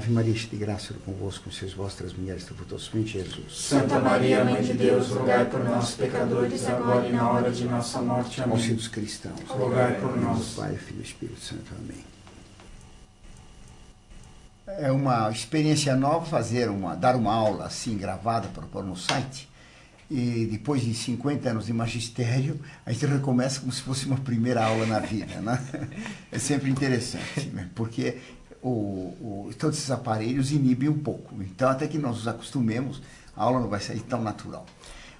Ave Maria, cheia de graça, convosco, sois vós, as mulheres, frutuosamente Jesus. Santa Maria, Mãe de Deus, rogai por nós, pecadores, agora e na hora de nossa morte. Amém. Auxílio dos cristãos, rogai por nós. Pai, Filho e Espírito Santo. Amém. É uma experiência nova dar uma aula assim, gravada para pôr no site. E depois de 50 anos de magistério, a gente recomeça como se fosse uma primeira aula na vida, né? É sempre interessante, né? Porque todos esses aparelhos inibem um pouco. Então, até que nós nos acostumemos, a aula não vai sair tão natural.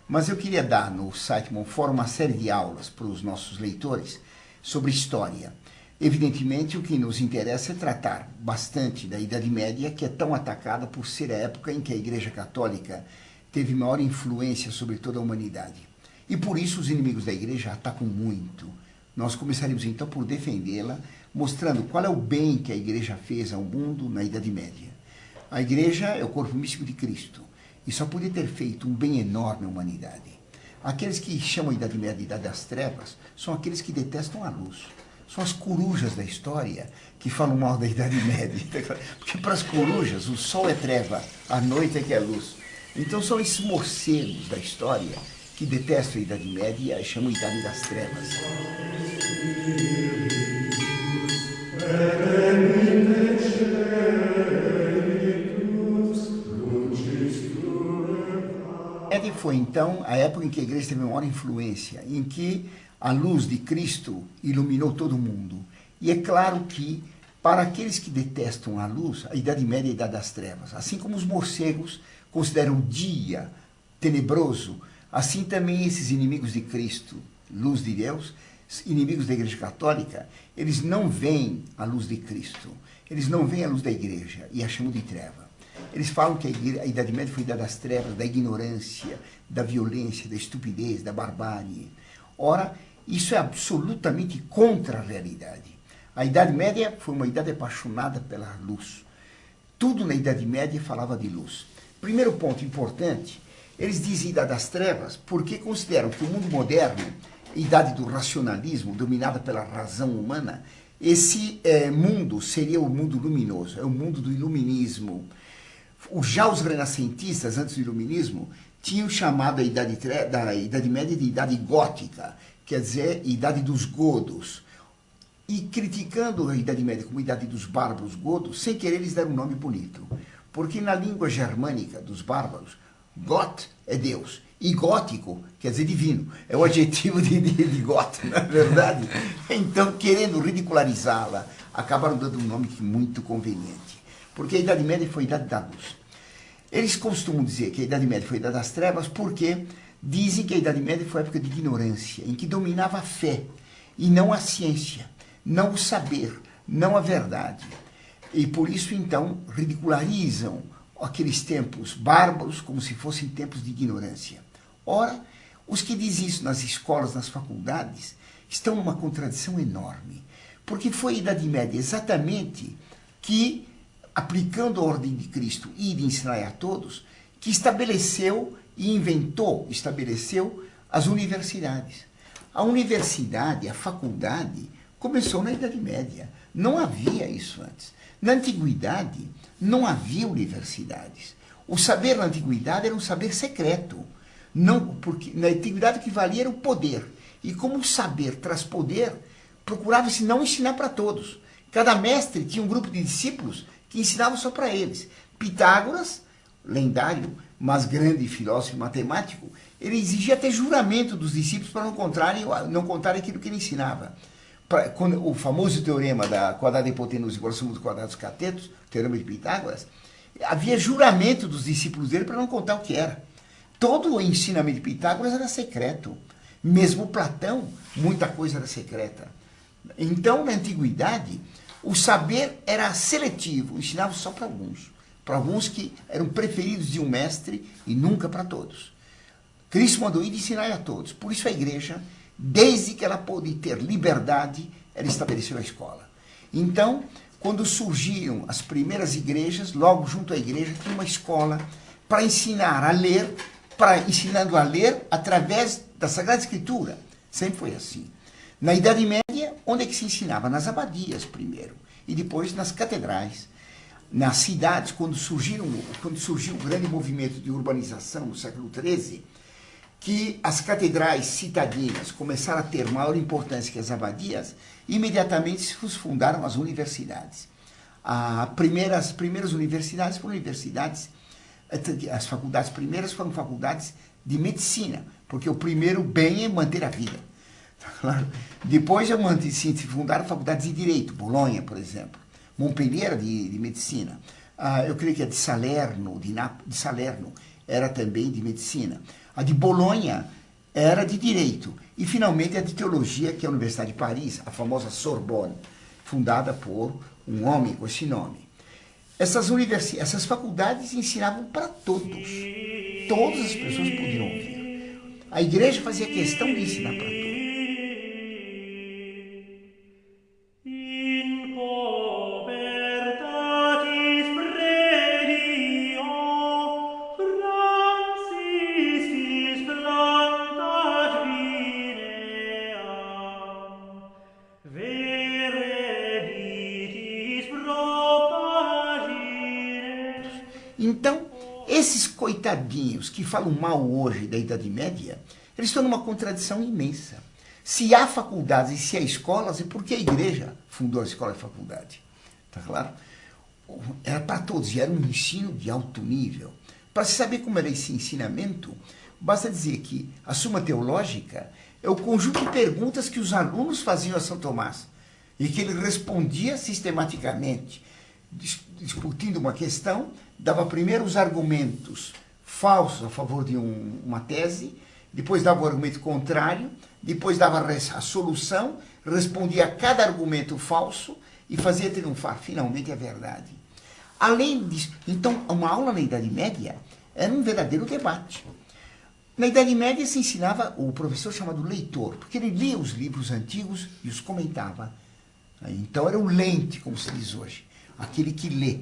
Mas eu queria dar no site Monfort uma série de aulas para os nossos leitores sobre história. Evidentemente, o que nos interessa é tratar bastante da Idade Média, que é tão atacada por ser a época em que a Igreja Católica teve maior influência sobre toda a humanidade. E por isso os inimigos da Igreja atacam muito. Nós começaríamos então por defendê-la, mostrando qual é o bem que a Igreja fez ao mundo na Idade Média. A Igreja é o corpo místico de Cristo e só podia ter feito um bem enorme à humanidade. Aqueles que chamam a Idade Média de Idade das Trevas são aqueles que detestam a luz. São as corujas da história que falam mal da Idade Média. Porque para as corujas o sol é treva, a noite é que é luz. Então são esses morcegos da história que detestam a Idade Média e chamam a Idade das Trevas. Foi então a época em que a Igreja teve maior influência, em que a luz de Cristo iluminou todo mundo. E é claro que, para aqueles que detestam a luz, a Idade Média é a Idade das Trevas. Assim como os morcegos consideram o dia tenebroso, assim também esses inimigos de Cristo, luz de Deus, inimigos da Igreja Católica, eles não veem a luz de Cristo, eles não veem a luz da Igreja e a chamam de treva. Eles falam que a Idade Média foi a Idade das Trevas, da ignorância, da violência, da estupidez, da barbárie. Ora, isso é absolutamente contra a realidade. A Idade Média foi uma idade apaixonada pela luz. Tudo na Idade Média falava de luz. Primeiro ponto importante, eles dizem Idade das Trevas porque consideram que o mundo moderno, a idade do racionalismo, dominada pela razão humana, esse mundo seria o mundo luminoso, é o mundo do iluminismo. Já os renascentistas, antes do iluminismo, tinham chamado a da Idade Média de Idade Gótica, quer dizer, Idade dos Godos. E criticando a Idade Média como Idade dos Bárbaros Godos, sem querer eles deram um nome bonito. Porque na língua germânica dos bárbaros, Gott é Deus, e gótico quer dizer divino. É o adjetivo de Gott, na verdade. Então, querendo ridicularizá-la, acabaram dando um nome muito conveniente. Porque a Idade Média foi a Idade da Luz. Eles costumam dizer que a Idade Média foi a Idade das Trevas porque dizem que a Idade Média foi a época de ignorância, em que dominava a fé e não a ciência, não o saber, não a verdade. E por isso, então, ridicularizam aqueles tempos bárbaros como se fossem tempos de ignorância. Ora, os que dizem isso nas escolas, nas faculdades, estão numa contradição enorme. Porque foi a Idade Média exatamente que, aplicando a ordem de Cristo e de ensinar a todos, que estabeleceu e estabeleceu as universidades. A universidade, a faculdade, começou na Idade Média. Não havia isso antes. Na Antiguidade, não havia universidades. O saber na Antiguidade era um saber secreto. Não, porque na Antiguidade o que valia era o poder. E como o saber traz poder, procurava-se não ensinar para todos. Cada mestre tinha um grupo de discípulos que ensinavam só para eles. Pitágoras, lendário, mas grande filósofo e matemático, ele exigia até juramento dos discípulos para não contarem aquilo que ele ensinava. Quando o famoso teorema da quadrada da hipotenusa igual a soma dos quadrados dos catetos, teorema de Pitágoras, havia juramento dos discípulos dele para não contar o que era. Todo o ensinamento de Pitágoras era secreto. Mesmo Platão, muita coisa era secreta. Então, na Antiguidade, o saber era seletivo, ensinava só para alguns que eram preferidos de um mestre e nunca para todos. Cristo mandou ir ensinar a todos. Por isso a Igreja, desde que ela pôde ter liberdade, ela estabeleceu a escola. Então, quando surgiram as primeiras igrejas, logo junto à igreja tinha uma escola para ensinar a ler, ensinando a ler através da Sagrada Escritura. Sempre foi assim. Na Idade Média, onde é que se ensinava? Nas abadias primeiro, e depois nas catedrais. nas cidades, quando surgiu o grande movimento de urbanização no século XIII, que as catedrais citadinas começaram a ter maior importância que as abadias, imediatamente se fundaram as universidades. As primeiras universidades foram universidades, as faculdades primeiras foram faculdades de medicina, porque o primeiro bem é manter a vida. Claro. Depois se fundaram faculdades de direito, Bolonha, por exemplo, Montpellier de medicina, eu creio que a de Salerno, de Salerno era também de medicina, a de Bolonha era de direito, e finalmente a de teologia, que é a Universidade de Paris, a famosa Sorbonne, fundada por um homem com esse nome. Essas faculdades ensinavam para todos. Todas as pessoas podiam ouvir. A igreja fazia questão de ensinar para todos. Então, esses coitadinhos que falam mal hoje da Idade Média, eles estão numa contradição imensa. Se há faculdades e se há escolas, é porque a igreja fundou a escola e a faculdade. Tá claro? Era para todos, e era um ensino de alto nível. Para se saber como era esse ensinamento, basta dizer que a Suma Teológica é o conjunto de perguntas que os alunos faziam a São Tomás, e que ele respondia sistematicamente, discutindo uma questão, dava primeiro os argumentos falsos a favor de uma tese, depois dava o argumento contrário, depois dava a solução, respondia a cada argumento falso e fazia triunfar finalmente a verdade. Além disso, então, uma aula na Idade Média era um verdadeiro debate. Na Idade Média se ensinava o professor chamado leitor, porque ele lia os livros antigos e os comentava. Então era o lente, como se diz hoje, aquele que lê.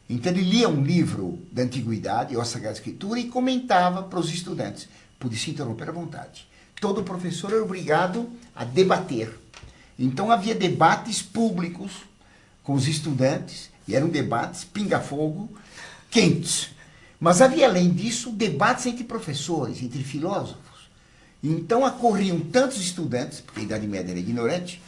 Então ele lia um livro da Antiguidade, ou a Sagrada Escritura, e comentava para os estudantes. Podia se interromper à vontade. Todo professor era obrigado a debater. Então havia debates públicos com os estudantes, e eram debates pinga-fogo, quentes. Mas havia, além disso, debates entre professores, entre filósofos. Então ocorriam tantos estudantes, porque a Idade Média era ignorante,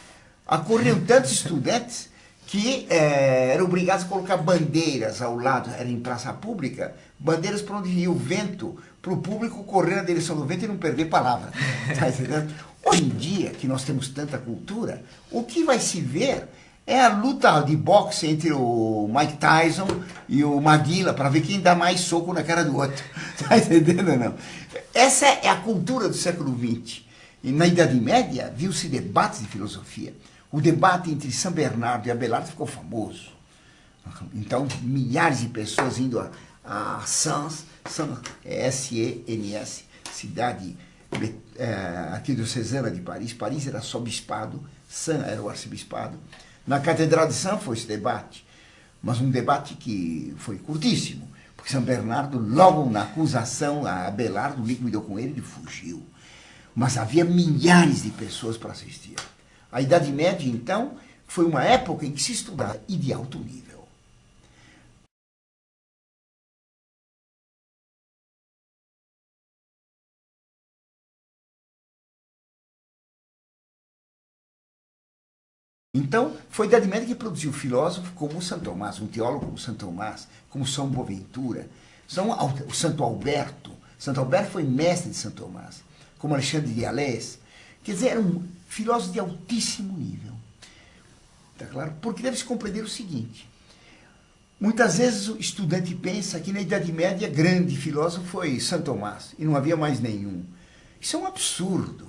ocorriam tantos estudantes que eram obrigados a colocar bandeiras ao lado, era em praça pública, bandeiras para onde ia o vento, para o público correr na direção do vento e não perder palavra. Tá entendendo? Hoje em dia, que nós temos tanta cultura, o que vai se ver é a luta de boxe entre o Mike Tyson e o Maguila, para ver quem dá mais soco na cara do outro. Tá entendendo ou não? Essa é a cultura do século XX. E na Idade Média, viu-se debates de filosofia. O debate entre São Bernardo e Abelardo ficou famoso. Então, milhares de pessoas indo a Sens, S-E-N-S, cidade aqui do Cesana de Paris. Paris era só bispado, Sens era o arcebispado. Na Catedral de Sens foi esse debate, mas um debate que foi curtíssimo, porque São Bernardo, logo na acusação a Abelardo, liquidou com ele e fugiu. Mas havia milhares de pessoas para assistir. A Idade Média, então, foi uma época em que se estudava e de alto nível. Então, foi a Idade Média que produziu filósofos como São Tomás, um teólogo como São Tomás, como São Boaventura, o Santo Alberto. Santo Alberto foi mestre de São Tomás, como Alexandre de Alès. Quer dizer, eram filósofos de altíssimo nível. Tá claro? Porque deve-se compreender o seguinte. Muitas vezes o estudante pensa que na Idade Média grande filósofo foi São Tomás e não havia mais nenhum. Isso é um absurdo.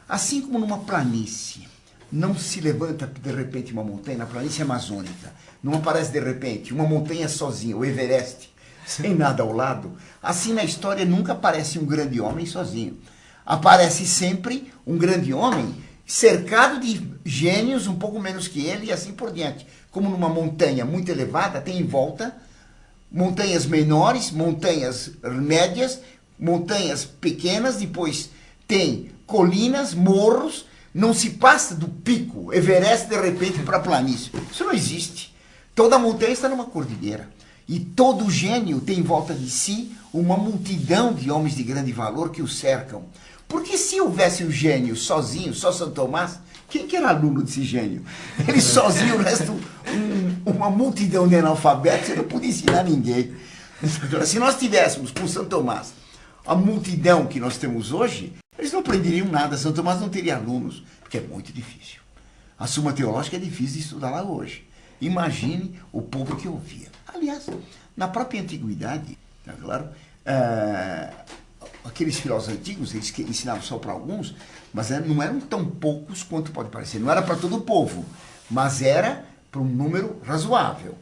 Assim como numa planície não se levanta de repente uma montanha, na planície amazônica, não aparece de repente uma montanha sozinha, o Everest, sem nada ao lado, assim na história nunca aparece um grande homem sozinho. Aparece sempre um grande homem cercado de gênios um pouco menos que ele e assim por diante. Como numa montanha muito elevada, tem em volta montanhas menores, montanhas médias, montanhas pequenas, depois tem colinas, morros, não se passa do pico Everest de repente para a planície. Isso não existe. Toda montanha está numa cordilheira. E todo gênio tem em volta de si uma multidão de homens de grande valor que o cercam. Porque se houvesse um gênio sozinho, só São Tomás, quem que era aluno desse gênio? Ele sozinho, o resto, uma multidão de analfabetos, ele não podia ensinar ninguém. Se nós tivéssemos com São Tomás a multidão que nós temos hoje, eles não aprenderiam nada. São Tomás não teria alunos, porque é muito difícil. A Suma Teológica é difícil de estudar lá hoje. Imagine o povo que ouvia. Aliás, na própria antiguidade, tá claro, aqueles filósofos antigos, eles ensinavam só para alguns, mas não eram tão poucos quanto pode parecer. Não era para todo o povo, mas era para um número razoável.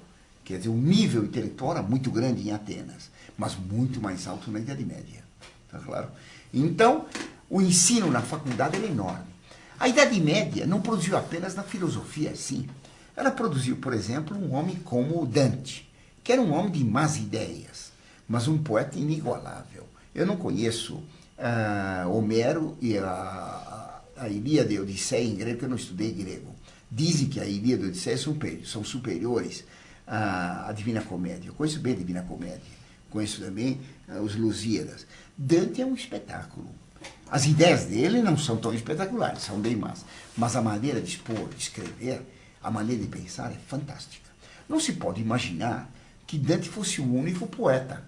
Quer dizer, o nível intelectual era muito grande em Atenas, mas muito mais alto na Idade Média. Tá claro? Então, o ensino na faculdade era enorme. A Idade Média não produziu apenas na filosofia, sim. Ela produziu, por exemplo, um homem como Dante, que era um homem de más ideias, mas um poeta inigualável. Eu não conheço Homero e a Ilíada e a Odisseia em grego, porque eu não estudei grego. Dizem que a Ilíada e a Odisseia são superiores à Divina Comédia. Eu conheço bem a Divina Comédia. Conheço também os Lusíadas. Dante é um espetáculo. As ideias dele não são tão espetaculares, são bem más. Mas a maneira de expor, de escrever, a maneira de pensar é fantástica. Não se pode imaginar que Dante fosse o único poeta.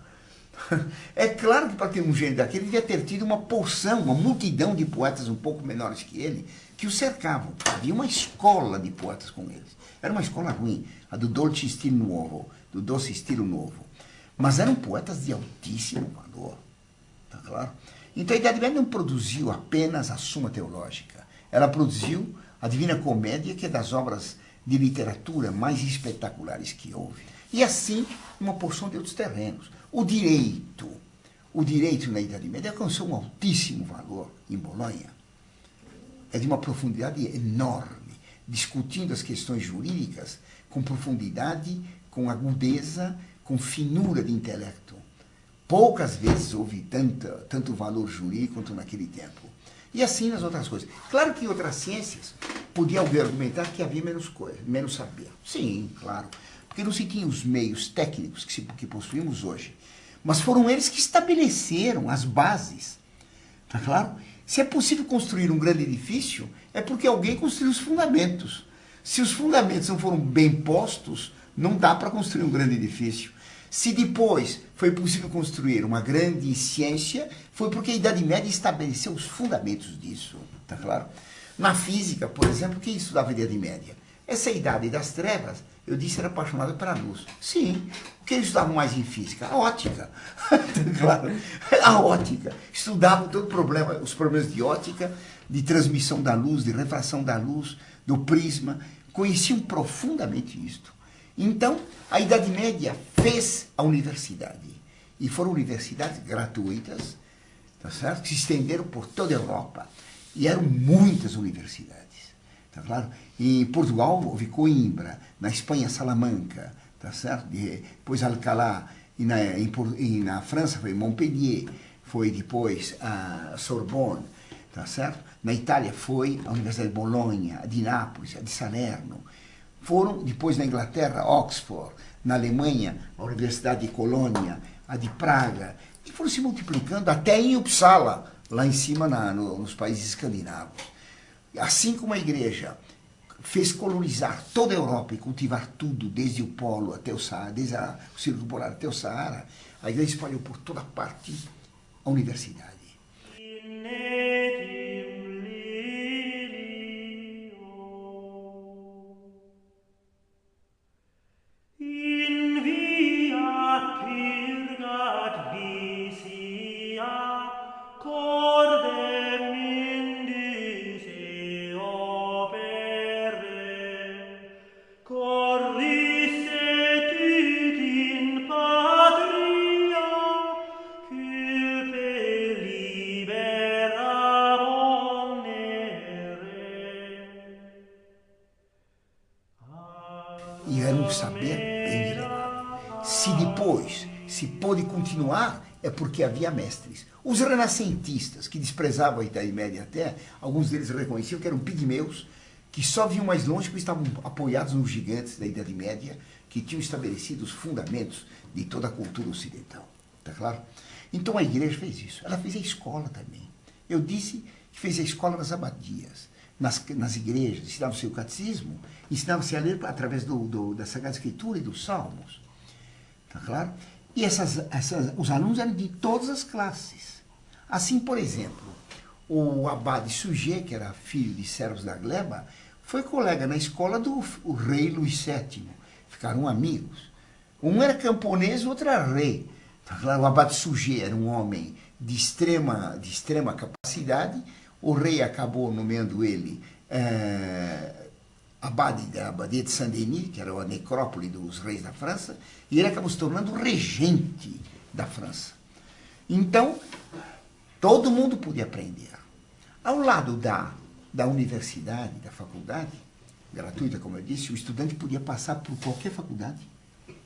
É claro que para ter um gênio daquele, ele devia ter tido uma porção, uma multidão de poetas um pouco menores que ele, que o cercavam. Havia uma escola de poetas com eles. Era uma escola ruim, a do Dolce Estilo Nuovo, do Doce Estilo Novo. Mas eram poetas de altíssimo valor. Tá claro? Então a Idade Média não produziu apenas a Suma Teológica. Ela produziu a Divina Comédia, que é das obras de literatura mais espetaculares que houve. E assim, uma porção de outros terrenos. O direito na Idade Média alcançou um altíssimo valor em Bolonha. É de uma profundidade enorme, discutindo as questões jurídicas com profundidade, com agudeza, com finura de intelecto. Poucas vezes houve tanto valor jurídico quanto naquele tempo. E assim nas outras coisas. Claro que em outras ciências podia argumentar que havia menos saber. Sim, claro. Porque não se tinha os meios técnicos que possuímos hoje. Mas foram eles que estabeleceram as bases. Tá claro? Se é possível construir um grande edifício, é porque alguém construiu os fundamentos. Se os fundamentos não foram bem postos, não dá para construir um grande edifício. Se depois foi possível construir uma grande ciência, foi porque a Idade Média estabeleceu os fundamentos disso. Tá claro? Na física, por exemplo, quem estudava a Idade Média? Essa idade das trevas, eu disse, era apaixonado pela luz. Sim. O que eles estudavam mais em física? A ótica. Claro. A ótica. Estudavam todo os problemas de ótica, de transmissão da luz, de refração da luz, do prisma. Conheciam profundamente isto. Então, a Idade Média fez a universidade. E foram universidades gratuitas, tá certo? Que se estenderam por toda a Europa. E eram muitas universidades. Tá claro? Em Portugal houve Coimbra, na Espanha Salamanca, tá certo? Depois Alcalá, e na França foi Montpellier, foi depois a Sorbonne, tá certo? Na Itália foi a Universidade de Bolonha, a de Nápoles, a de Salerno. Foram depois na Inglaterra, Oxford, na Alemanha, a Universidade de Colônia, a de Praga, e foram se multiplicando até em Uppsala, lá em cima nos países escandinavos. Assim como a igreja fez colonizar toda a Europa e cultivar tudo, desde o polo até o Saara, desde o Círculo Polar até o Saara, a igreja espalhou por toda parte a universidade. E era um saber bem elevado. Se depois se pôde continuar, é porque havia mestres. Os renascentistas, que desprezavam a Idade Média até, alguns deles reconheciam que eram pigmeus, que só viam mais longe porque estavam apoiados nos gigantes da Idade Média, que tinham estabelecido os fundamentos de toda a cultura ocidental. Está claro? Então a igreja fez isso. Ela fez a escola também. Eu disse que fez a escola nas abadias, nas igrejas, ensinava-se o catecismo, ensinava-se a ler através da Sagrada Escritura e dos Salmos. Está claro? E os alunos eram de todas as classes. Assim, por exemplo, o abade Suger, que era filho de servos da gleba, foi colega na escola do rei Luís VII. Ficaram amigos. Um era camponês, o outro era rei. Tá claro? O abade Suger era um homem de extrema capacidade. O rei acabou nomeando ele abade da abadia de Saint-Denis, que era a necrópole dos reis da França, e ele acabou se tornando regente da França. Então, todo mundo podia aprender. Ao lado da universidade, da faculdade, gratuita, como eu disse, o estudante podia passar por qualquer faculdade.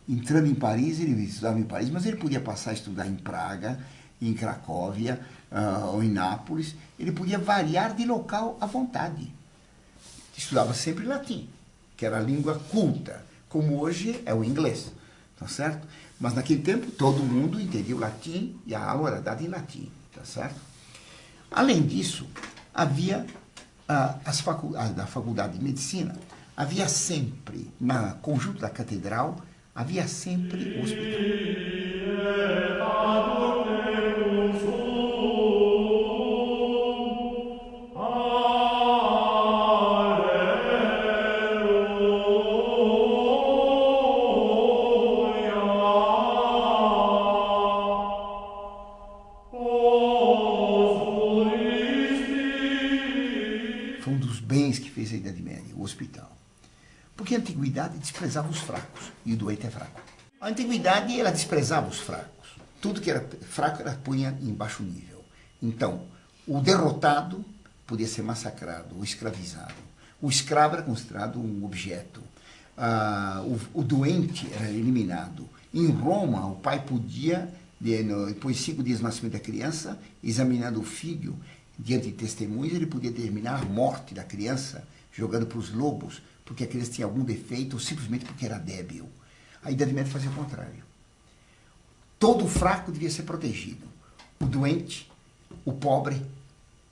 Entrando em Paris, ele estudava em Paris, mas ele podia passar a estudar em Praga, em Cracóvia, ou em Nápoles. Ele podia variar de local à vontade. Estudava sempre latim, que era a língua culta, como hoje é o inglês, tá certo? Mas naquele tempo todo mundo entendia o latim e a aula era dada em latim, tá certo? Além disso, havia da Faculdade de Medicina, havia sempre, no conjunto da catedral, havia sempre o hospital. Foi um dos bens que fez a Idade Média, o hospital. Porque a antiguidade desprezava os fracos, e o doente é fraco. A antiguidade, ela desprezava os fracos. Tudo que era fraco, ela punha em baixo nível. Então, o derrotado podia ser massacrado ou escravizado. O escravo era considerado um objeto. O doente era eliminado. Em Roma, o pai podia, depois de 5 dias do nascimento da criança, examinando o filho, diante de testemunhas, ele podia determinar a morte da criança, jogando para os lobos, porque a criança tinha algum defeito, ou simplesmente porque era débil. A Idade Média fazia o contrário. Todo fraco devia ser protegido. O doente, o pobre,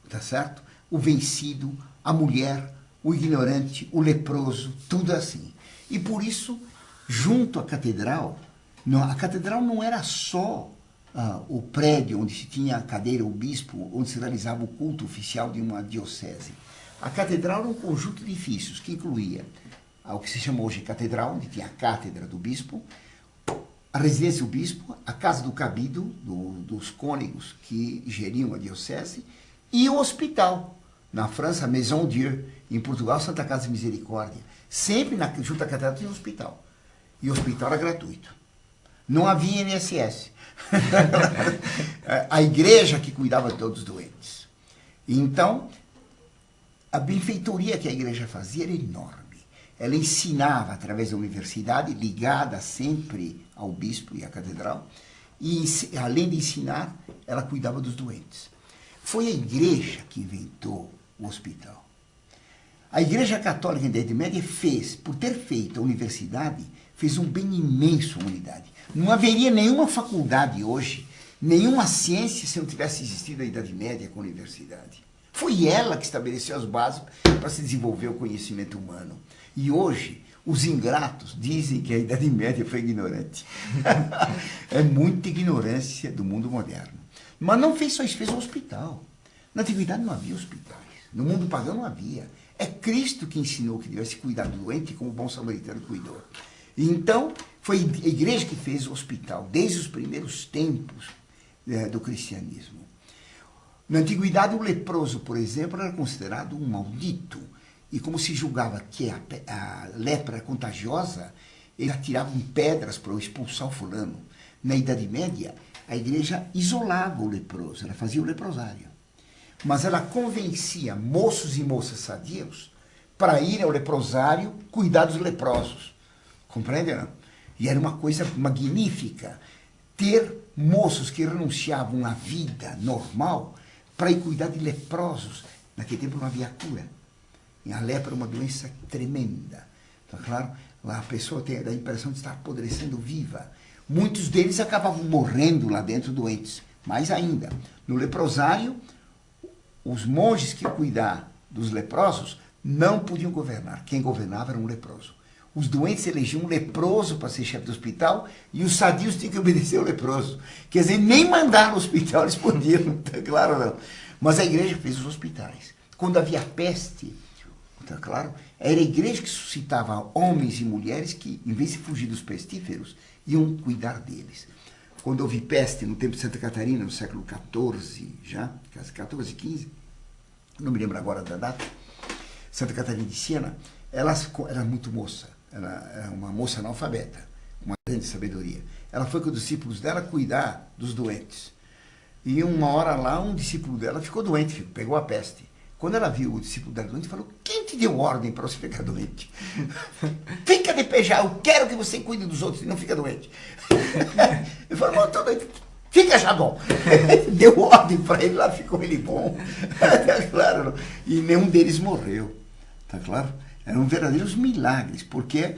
tá certo? O vencido, a mulher, o ignorante, o leproso, tudo assim. E por isso, junto à catedral, a catedral não era só o prédio onde se tinha a cadeira, o bispo, onde se realizava o culto oficial de uma diocese. A catedral era um conjunto de edifícios que incluía o que se chama hoje catedral, onde tinha a cátedra do bispo, a residência do bispo, a casa do cabido, dos cônegos que geriam a diocese, e o hospital. Na França, Maison Dieu, em Portugal, Santa Casa de Misericórdia. Sempre junto à catedral tinha um hospital. E o hospital era gratuito. Não havia INSS. A igreja que cuidava de todos os doentes. Então, a benfeitoria que a igreja fazia era enorme. Ela ensinava através da universidade, ligada sempre ao bispo e à catedral, e além de ensinar, ela cuidava dos doentes. Foi a igreja que inventou o hospital. A Igreja Católica da Idade Média fez, por ter feito a universidade, fez um bem imenso à humanidade. Não haveria nenhuma faculdade hoje, nenhuma ciência se não tivesse existido a Idade Média com a universidade. Foi ela que estabeleceu as bases para se desenvolver o conhecimento humano. E hoje, os ingratos dizem que a Idade Média foi ignorante. É muita ignorância do mundo moderno. Mas não fez só isso, fez um hospital. Na antiguidade não havia hospitais. No mundo pagão não havia. É Cristo que ensinou que devesse cuidar do doente como o bom samaritano cuidou. Então, foi a igreja que fez o hospital, desde os primeiros tempos do cristianismo. Na antiguidade, o leproso, por exemplo, era considerado um maldito. E como se julgava que a lepra era contagiosa, eles atiravam pedras para expulsar o fulano. Na Idade Média, a igreja isolava o leproso, ela fazia o leprosário. Mas ela convencia moços e moças sadios para ir ao leprosário cuidar dos leprosos. Compreende, não? E era uma coisa magnífica ter moços que renunciavam à vida normal para ir cuidar de leprosos. Naquele tempo não havia cura. E a lepra é uma doença tremenda. Tá claro? Lá a pessoa tem a impressão de estar apodrecendo viva. Muitos deles acabavam morrendo lá dentro doentes. Mais ainda, no leprosário, os monges que cuidavam dos leprosos não podiam governar. Quem governava era um leproso. Os doentes elegiam um leproso para ser chefe do hospital e os sadios tinham que obedecer ao leproso. Quer dizer, nem mandar no hospital eles podiam, tá claro não. Mas a igreja fez os hospitais. Quando havia peste, tá claro, era a igreja que suscitava homens e mulheres que, em vez de fugir dos pestíferos, iam cuidar deles. Quando houve peste no tempo de Santa Catarina, no século XIV, já, 14, 15, não me lembro agora da data, Santa Catarina de Siena, ela era muito moça, ela era uma moça analfabeta, uma grande sabedoria. Ela foi com os discípulos dela cuidar dos doentes. E uma hora lá, um discípulo dela ficou doente, pegou a peste. Quando ela viu o discípulo dela doente, falou: quem te deu ordem para você ficar doente? Fica de pé já, eu quero que você cuide dos outros e não fica doente. Ele falou: tô doente. Fica já bom. Deu ordem para ele, lá ficou ele bom. Tá claro? E nenhum deles morreu. Tá claro? Eram verdadeiros milagres, porque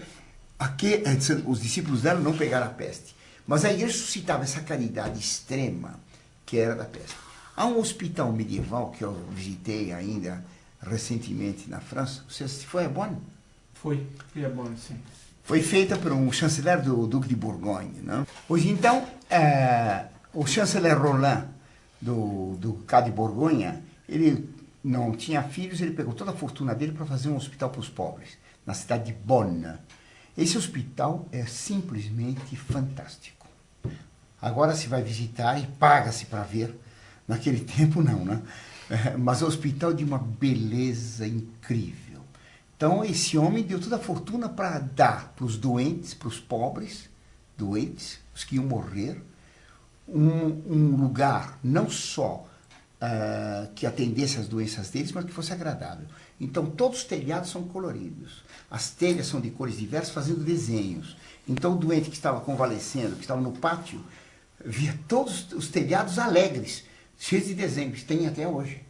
os discípulos dela não pegaram a peste. Mas a igreja suscitava essa caridade extrema que era da peste. Há um hospital medieval que eu visitei ainda recentemente na França. Você foi a Bonn? Fui a Bonn, sim. Foi feita por um chanceler do Duque de Borgonha. Não? Hoje então, o chanceler Roland do Ducado de Borgonha, ele não tinha filhos, ele pegou toda a fortuna dele para fazer um hospital para os pobres, na cidade de Bonn. Esse hospital é simplesmente fantástico. Agora se vai visitar e paga-se para ver. Naquele tempo não, né? Mas é um hospital de uma beleza incrível. Então esse homem deu toda a fortuna para dar para os doentes, para os pobres, doentes, os que iam morrer, um lugar não só que atendesse às doenças deles, mas que fosse agradável. Então todos os telhados são coloridos, as telhas são de cores diversas, fazendo desenhos. Então o doente que estava convalescendo, que estava no pátio, via todos os telhados alegres, cheios de desenhos, tem até hoje.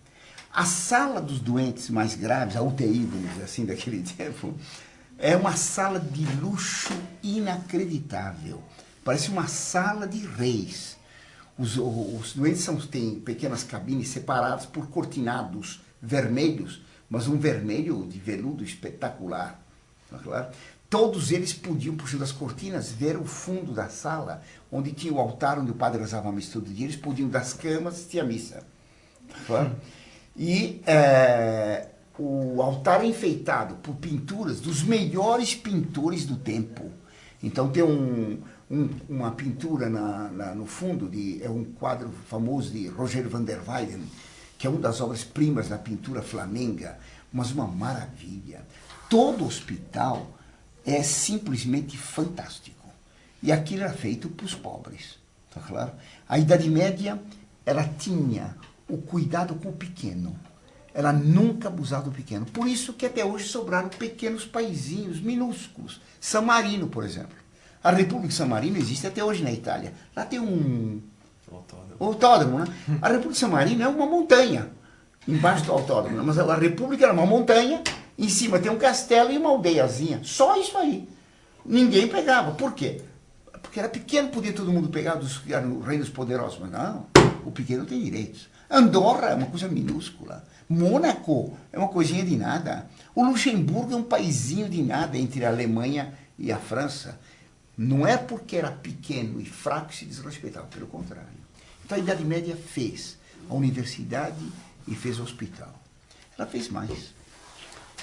A sala dos doentes mais graves, a UTI, vamos dizer assim, daquele tempo, é uma sala de luxo inacreditável. Parece uma sala de reis. Os doentes têm pequenas cabines separadas por cortinados vermelhos, mas um vermelho de veludo espetacular. Tá claro? Todos eles podiam, puxando as cortinas, ver o fundo da sala, onde tinha o altar, onde o padre rezava a missa todo dia. Eles podiam, das camas, assistir a missa. Tá claro? E o altar é enfeitado por pinturas dos melhores pintores do tempo. Então tem uma pintura no fundo, é um quadro famoso de Roger van der Weyden, que é uma das obras-primas da pintura flamenga, mas uma maravilha. Todo hospital é simplesmente fantástico. E aquilo era feito para os pobres, tá claro? A Idade Média, ela tinha o cuidado com o pequeno. Ela nunca abusava do pequeno. Por isso que até hoje sobraram pequenos paizinhos minúsculos. San Marino, por exemplo. A República de San Marino existe até hoje na Itália. Lá tem um autódromo, né? A República de San Marino é uma montanha embaixo do autódromo. Mas a República era uma montanha, em cima tem um castelo e uma aldeiazinha. Só isso aí. Ninguém pegava. Por quê? Porque era pequeno, podia todo mundo pegar dos reinos poderosos. Mas não, o pequeno tem direitos. Andorra é uma coisa minúscula. Mônaco é uma coisinha de nada. O Luxemburgo é um paizinho de nada entre a Alemanha e a França. Não é porque era pequeno e fraco que se desrespeitava, pelo contrário. Então a Idade Média fez a universidade e fez o hospital. Ela fez mais.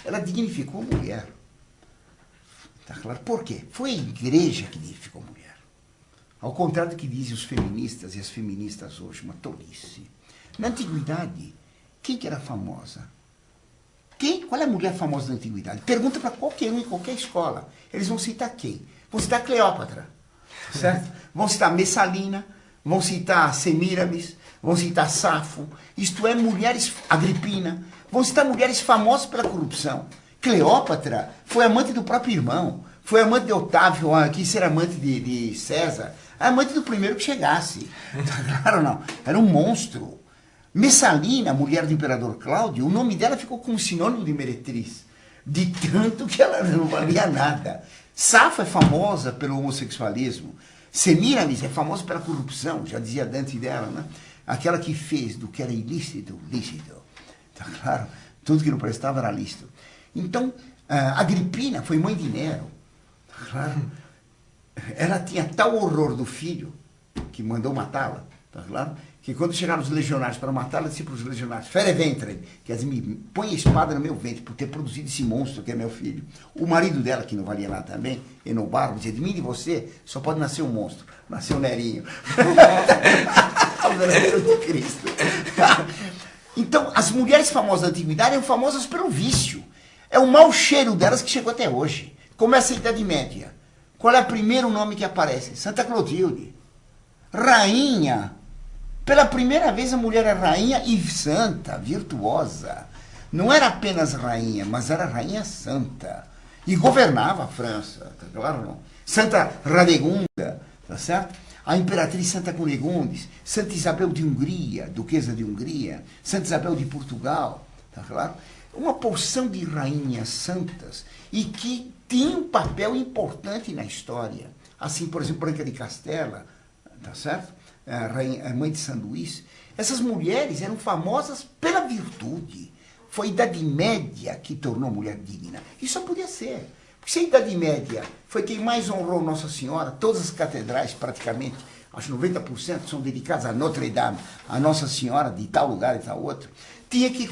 Ela dignificou a mulher. Tá claro? Por quê? Foi a igreja que dignificou a mulher. Ao contrário do que dizem os feministas e as feministas hoje, uma tolice. Na antiguidade, quem que era famosa? Qual é a mulher famosa da antiguidade? Pergunta para qualquer um em qualquer escola. Eles vão citar quem? Vão citar Cleópatra, certo? Vão citar Messalina, vão citar Semíramis, vão citar Safo, isto é, mulheres, Agripina, vão citar mulheres famosas pela corrupção. Cleópatra foi amante do próprio irmão, foi amante de Otávio, quis ser amante de César, amante do primeiro que chegasse. Claro ou não? Era um monstro. Messalina, mulher do imperador Cláudio, o nome dela ficou como sinônimo de meretriz. de tanto que ela não valia nada. Safo é famosa pelo homossexualismo. Semíramis é famosa pela corrupção, já dizia Dante dela, né? Aquela que fez do que era ilícito, lícito. Tá claro? Tudo que não prestava era lícito. Então, Agripina foi mãe de Nero. Tá claro? Ela tinha tal horror do filho, que mandou matá-la, tá claro? Que quando chegaram os legionários para matá-la, disse para os legionários, fere ventre, quer dizer, me põe a espada no meu ventre, por ter produzido esse monstro que é meu filho. O marido dela, que não valia nada também, Enobarbo, dizia, de mim e de você, só pode nascer um monstro. Nasceu o Nerinho. O verdadeiro de Cristo. Então, as mulheres famosas da antiguidade eram famosas pelo vício. É o mau cheiro delas que chegou até hoje. Começa a Idade Média. Qual é o primeiro nome que aparece? Santa Clotilde. Rainha. Pela primeira vez a mulher é rainha e santa, virtuosa. Não era apenas rainha, mas era rainha santa. E governava a França, tá claro não? Santa Radegunda, tá certo? A imperatriz Santa Cunegondes, Santa Isabel de Hungria, duquesa de Hungria, Santa Isabel de Portugal, tá claro? Uma porção de rainhas santas e que tinham um papel importante na história. Assim, por exemplo, Branca de Castela, tá certo? A mãe de São Luís. Essas mulheres eram famosas pela virtude. Foi a Idade Média que tornou a mulher digna. Isso só podia ser. Porque se a Idade Média foi quem mais honrou Nossa Senhora, todas as catedrais praticamente, acho 90% são dedicadas a Notre Dame, a Nossa Senhora de tal lugar e tal outro, tinha que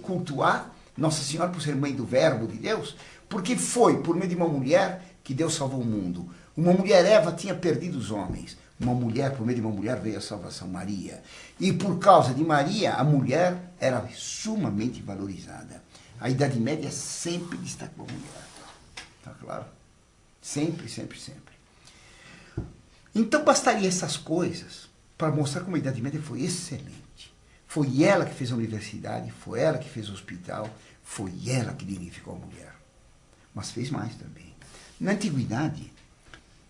cultuar Nossa Senhora por ser mãe do Verbo de Deus, porque foi por meio de uma mulher que Deus salvou o mundo. Uma mulher, Eva, tinha perdido os homens. Uma mulher, por meio de uma mulher, veio a salvação, Maria. E por causa de Maria, a mulher era sumamente valorizada. A Idade Média sempre destacou a mulher. Tá claro? Sempre, sempre, sempre. Então bastaria essas coisas para mostrar como a Idade Média foi excelente. Foi ela que fez a universidade, foi ela que fez o hospital, foi ela que dignificou a mulher. Mas fez mais também. Na Antiguidade,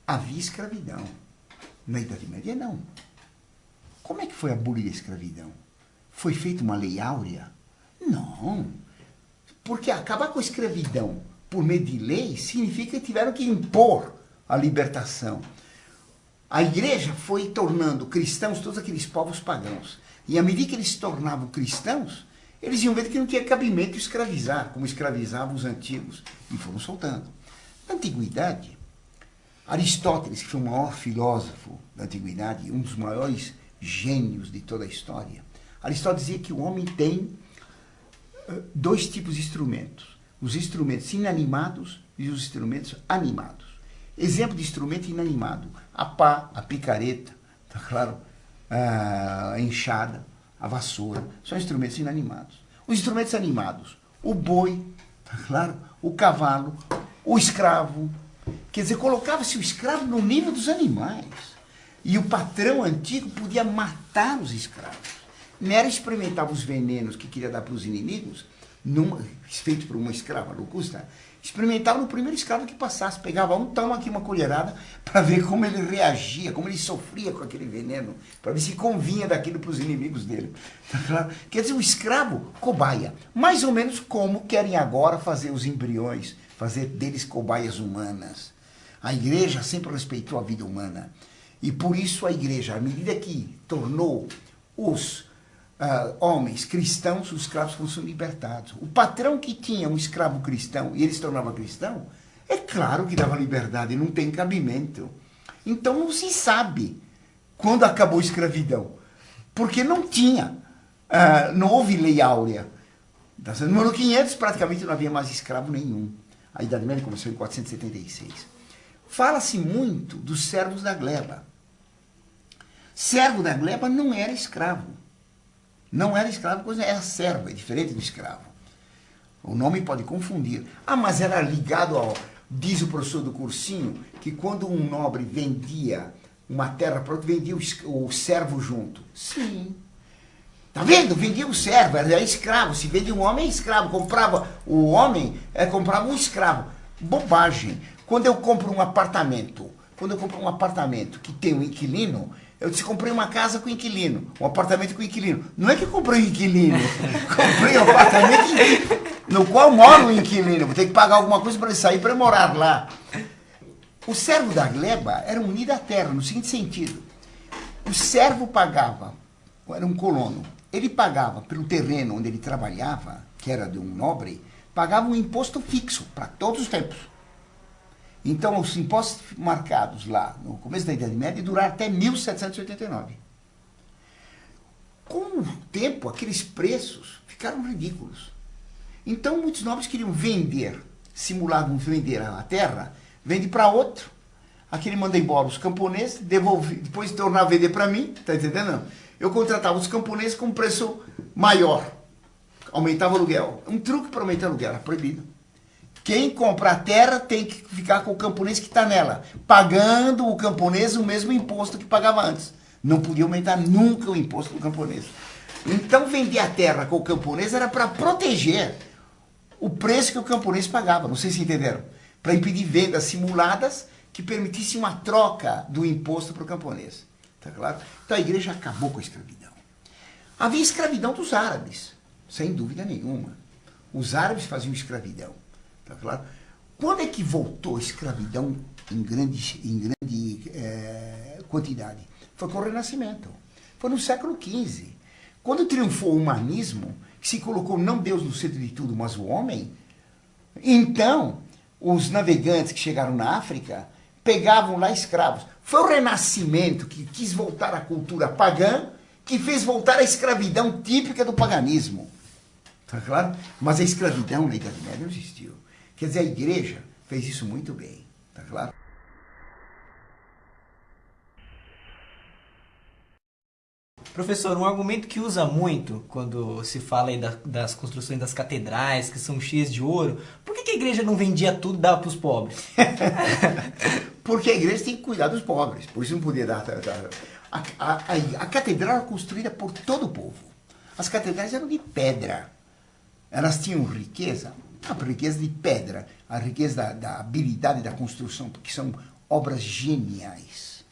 havia escravidão. Na Idade Média, não. Como é que foi abolida a escravidão? Foi feita uma lei áurea? Não. Porque acabar com a escravidão por meio de lei significa que tiveram que impor a libertação. A igreja foi tornando cristãos todos aqueles povos pagãos. E à medida que eles se tornavam cristãos, eles iam ver que não tinha cabimento escravizar, como escravizavam os antigos, e foram soltando. Na Antiguidade, Aristóteles, que foi o maior filósofo da antiguidade, um dos maiores gênios de toda a história, Aristóteles dizia que o homem tem dois tipos de instrumentos. Os instrumentos inanimados e os instrumentos animados. Exemplo de instrumento inanimado: a pá, a picareta, tá claro? A enxada, a vassoura, são instrumentos inanimados. Os instrumentos animados: o boi, tá claro? O cavalo, o escravo. Quer dizer, colocava-se o escravo no nível dos animais. E o patrão antigo podia matar os escravos. Nero experimentava os venenos que queria dar para os inimigos, feito por uma escrava, Locusta, experimentava no primeiro escravo que passasse, pegava toma aqui uma colherada, para ver como ele reagia, como ele sofria com aquele veneno, para ver se convinha daquilo para os inimigos dele. Tá claro? Quer dizer, o escravo, cobaia, mais ou menos como querem agora fazer os embriões, fazer deles cobaias humanas. A igreja sempre respeitou a vida humana. E por isso a igreja, à medida que tornou os homens cristãos, os escravos foram sendo libertados. O patrão que tinha um escravo cristão e ele se tornava cristão, é claro que dava liberdade, não tem cabimento. Então não se sabe quando acabou a escravidão, porque não tinha, não houve lei áurea. No ano 500 praticamente não havia mais escravo nenhum. A Idade Média começou em 476. Fala-se muito dos servos da gleba. Servo da gleba não era escravo. Não era escravo, era servo, é diferente do escravo. O nome pode confundir. Ah, mas era ligado ao... Diz o professor do cursinho que quando um nobre vendia uma terra para outro, vendia o servo junto. Sim. Tá vendo? Vendia o servo, era escravo. Se vendia um homem, é escravo. Comprava o homem, comprava um escravo. Bobagem. Quando eu compro um apartamento que tem um inquilino, Eu disse, comprei uma casa com inquilino, um apartamento com inquilino. Não é que eu comprei um inquilino, comprei um apartamento no qual mora um inquilino. Vou ter que pagar alguma coisa para ele sair para morar lá. O servo da gleba era unido à terra, no seguinte sentido. O servo pagava, era um colono, ele pagava pelo terreno onde ele trabalhava, que era de um nobre, pagava um imposto fixo para todos os tempos. Então, os impostos marcados lá no começo da Idade Média duraram até 1789. Com o tempo, aqueles preços ficaram ridículos. Então, muitos nobres queriam vender, simulavam vender a terra, vende para outro. Aquele manda embora os camponeses, depois tornava a vender para mim, tá entendendo? Não. Eu contratava os camponeses com um preço maior, aumentava o aluguel. Um truque para aumentar o aluguel, era proibido. Quem compra a terra tem que ficar com o camponês que está nela, pagando o camponês o mesmo imposto que pagava antes. Não podia aumentar nunca o imposto do camponês. Então, vender a terra com o camponês era para proteger o preço que o camponês pagava. Não sei se entenderam. Para impedir vendas simuladas que permitissem uma troca do imposto para o camponês. Tá claro? Então, a igreja acabou com a escravidão. Havia escravidão dos árabes, sem dúvida nenhuma. Os árabes faziam escravidão. Tá claro? Quando é que voltou a escravidão em grande quantidade? Foi com o Renascimento. Foi no século XV. Quando triunfou o humanismo, que se colocou não Deus no centro de tudo, mas o homem, então os navegantes que chegaram na África pegavam lá escravos. Foi o Renascimento que quis voltar à cultura pagã, que fez voltar a escravidão típica do paganismo. Tá claro? Mas a escravidão na Idade Média não existiu. Quer dizer, a igreja fez isso muito bem, tá claro? Professor, um argumento que usa muito quando se fala aí das construções das catedrais, que são cheias de ouro, por que a igreja não vendia tudo e dava para os pobres? Porque a igreja tem que cuidar dos pobres, por isso não podia dar... A catedral era construída por todo o povo. As catedrais eram de pedra. Elas tinham riqueza, a riqueza de pedra, a riqueza da habilidade da construção, porque são obras geniais.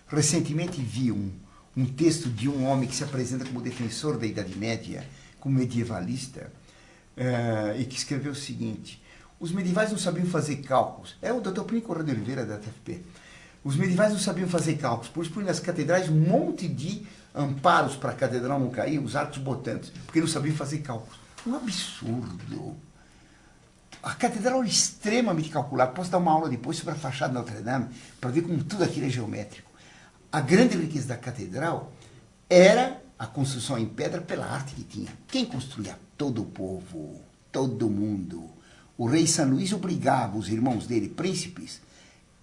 Recentemente vi um texto de um homem que se apresenta como defensor da Idade Média, como medievalista, e que escreveu o seguinte: os medievais não sabiam fazer cálculos. É o Dr. Plínio Corrêa de Oliveira, da TFP. Os medievais não sabiam fazer cálculos, por isso põem nas catedrais um monte de amparos para a catedral não cair, os arcos botantes, porque não sabiam fazer cálculos. Um absurdo. A catedral é extremamente calculada. Posso dar uma aula depois sobre a fachada de Notre Dame, para ver como tudo aquilo é geométrico. A grande riqueza da catedral era a construção em pedra pela arte que tinha. Quem construía? Todo o povo, todo mundo. O rei São Luís obrigava os irmãos dele, príncipes,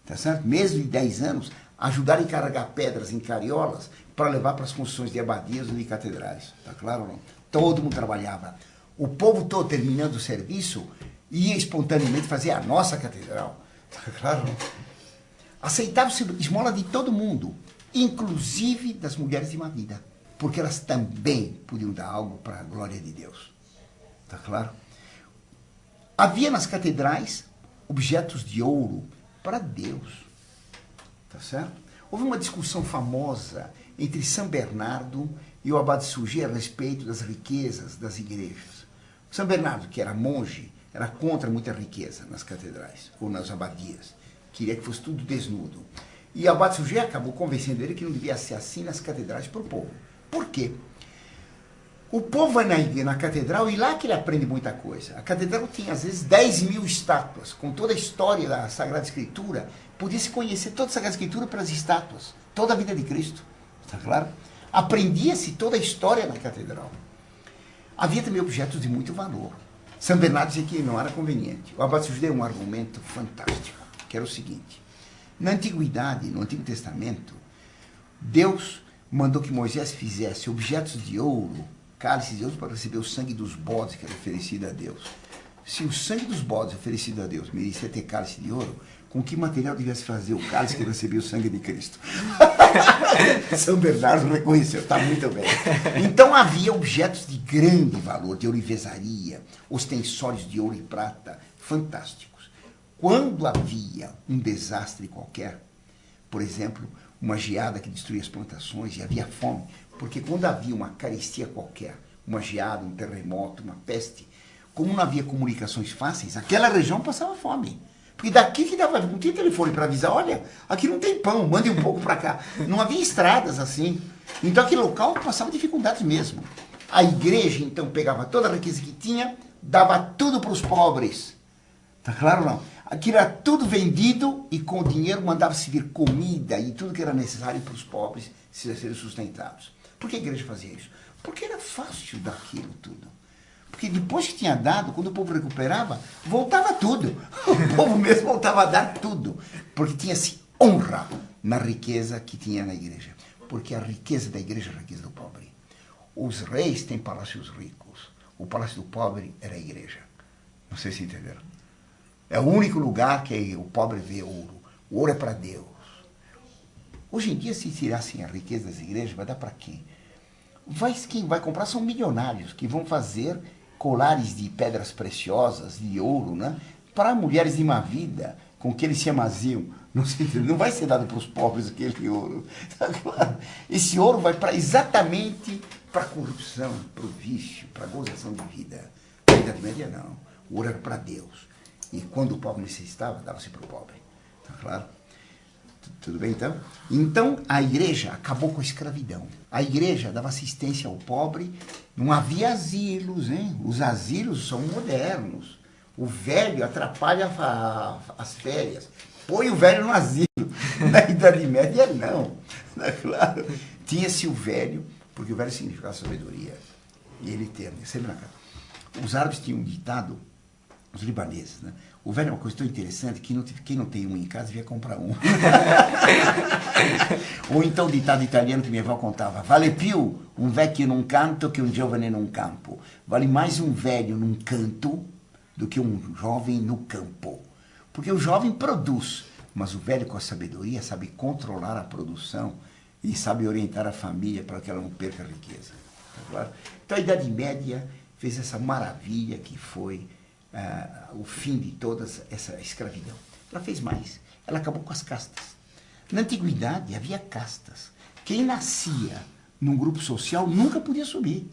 tá certo? Mesmo de 10 anos, a ajudarem a carregar pedras em carriolas para levar para as construções de abadias ou de catedrais. Tá claro ou não? Todo mundo trabalhava. O povo todo, terminando o serviço, ia espontaneamente fazer a nossa catedral. Tá claro? Aceitava-se esmola de todo mundo, inclusive das mulheres de má vida, porque elas também podiam dar algo para a glória de Deus. Tá claro? Havia nas catedrais objetos de ouro para Deus. Tá certo? Houve uma discussão famosa entre São Bernardo e o Abade Suger a respeito das riquezas das igrejas. São Bernardo, que era monge, era contra muita riqueza nas catedrais ou nas abadias. Queria que fosse tudo desnudo. E o Abade Suger acabou convencendo ele que não devia ser assim nas catedrais para o povo. Por quê? O povo vai na catedral e lá que ele aprende muita coisa. A catedral tinha, às vezes, 10.000 estátuas, com toda a história da Sagrada Escritura. Podia-se conhecer toda a Sagrada Escritura pelas estátuas, toda a vida de Cristo. Está claro? Aprendia-se toda a história na catedral. Havia também objetos de muito valor. São Bernardo dizia que não era conveniente. O Abade Suger deu um argumento fantástico, que era o seguinte: na Antiguidade, no Antigo Testamento, Deus mandou que Moisés fizesse objetos de ouro, cálices de ouro, para receber o sangue dos bodes que era oferecido a Deus. Se o sangue dos bodes oferecido a Deus merecia ter cálice de ouro, com que material devia se fazer o cálice que recebia o sangue de Cristo? São Bernardo reconheceu, está muito bem. Então havia objetos de grande valor, de ourivesaria, ostensórios de ouro e prata, fantásticos. Quando havia um desastre qualquer, por exemplo, uma geada que destruía as plantações e havia fome, porque quando havia uma carestia qualquer, uma geada, um terremoto, uma peste, como não havia comunicações fáceis, aquela região passava fome. Porque daqui que dava, não tinha telefone para avisar, olha, aqui não tem pão, mande um pouco para cá. Não havia estradas assim. Então aquele local passava dificuldades mesmo. A igreja então pegava toda a riqueza que tinha, dava tudo para os pobres. Tá claro ou não? Aquilo era tudo vendido e com o dinheiro mandava-se vir comida e tudo que era necessário para os pobres serem sustentados. Por que a igreja fazia isso? Porque era fácil daquilo tudo. Porque depois que tinha dado, quando o povo recuperava, voltava tudo. O povo mesmo voltava a dar tudo. Porque tinha-se honra na riqueza que tinha na igreja. Porque a riqueza da igreja é a riqueza do pobre. Os reis têm palácios ricos. O palácio do pobre era a igreja. Não sei se entenderam. É o único lugar que o pobre vê ouro. O ouro é para Deus. Hoje em dia, se tirassem a riqueza das igrejas, vai dar para quem? Quem vai comprar são milionários que vão fazer colares de pedras preciosas, de ouro, né? Para mulheres de má vida, com que eles se amaziam. Não vai ser dado para os pobres aquele ouro. Esse ouro vai exatamente para a corrupção, para o vício, para a gozação de vida. Na Idade Média, não. O ouro era para Deus. E quando o pobre necessitava, dava-se para o pobre. Tá claro? Tudo bem, então? Então, a igreja acabou com a escravidão. A igreja dava assistência ao pobre. Não havia asilos, hein? Os asilos são modernos. O velho atrapalha as férias. Põe o velho no asilo. Na Idade Média, não. É claro. Tinha-se o velho, porque o velho significava sabedoria. E ele tem, sempre na casa. Os árabes tinham um ditado, os libaneses, né? O velho é uma coisa tão interessante que quem não tem um em casa devia comprar um. Ou então o ditado italiano que minha avó contava: vale più um vecchio num canto que um giovane num campo. Vale mais um velho num canto do que um jovem no campo. Porque o jovem produz, mas o velho com a sabedoria sabe controlar a produção e sabe orientar a família para que ela não perca a riqueza. Tá claro? Então a Idade Média fez essa maravilha que foi o fim de toda essa escravidão. Ela fez mais. Ela acabou com as castas. Na antiguidade havia castas. Quem nascia num grupo social nunca podia subir.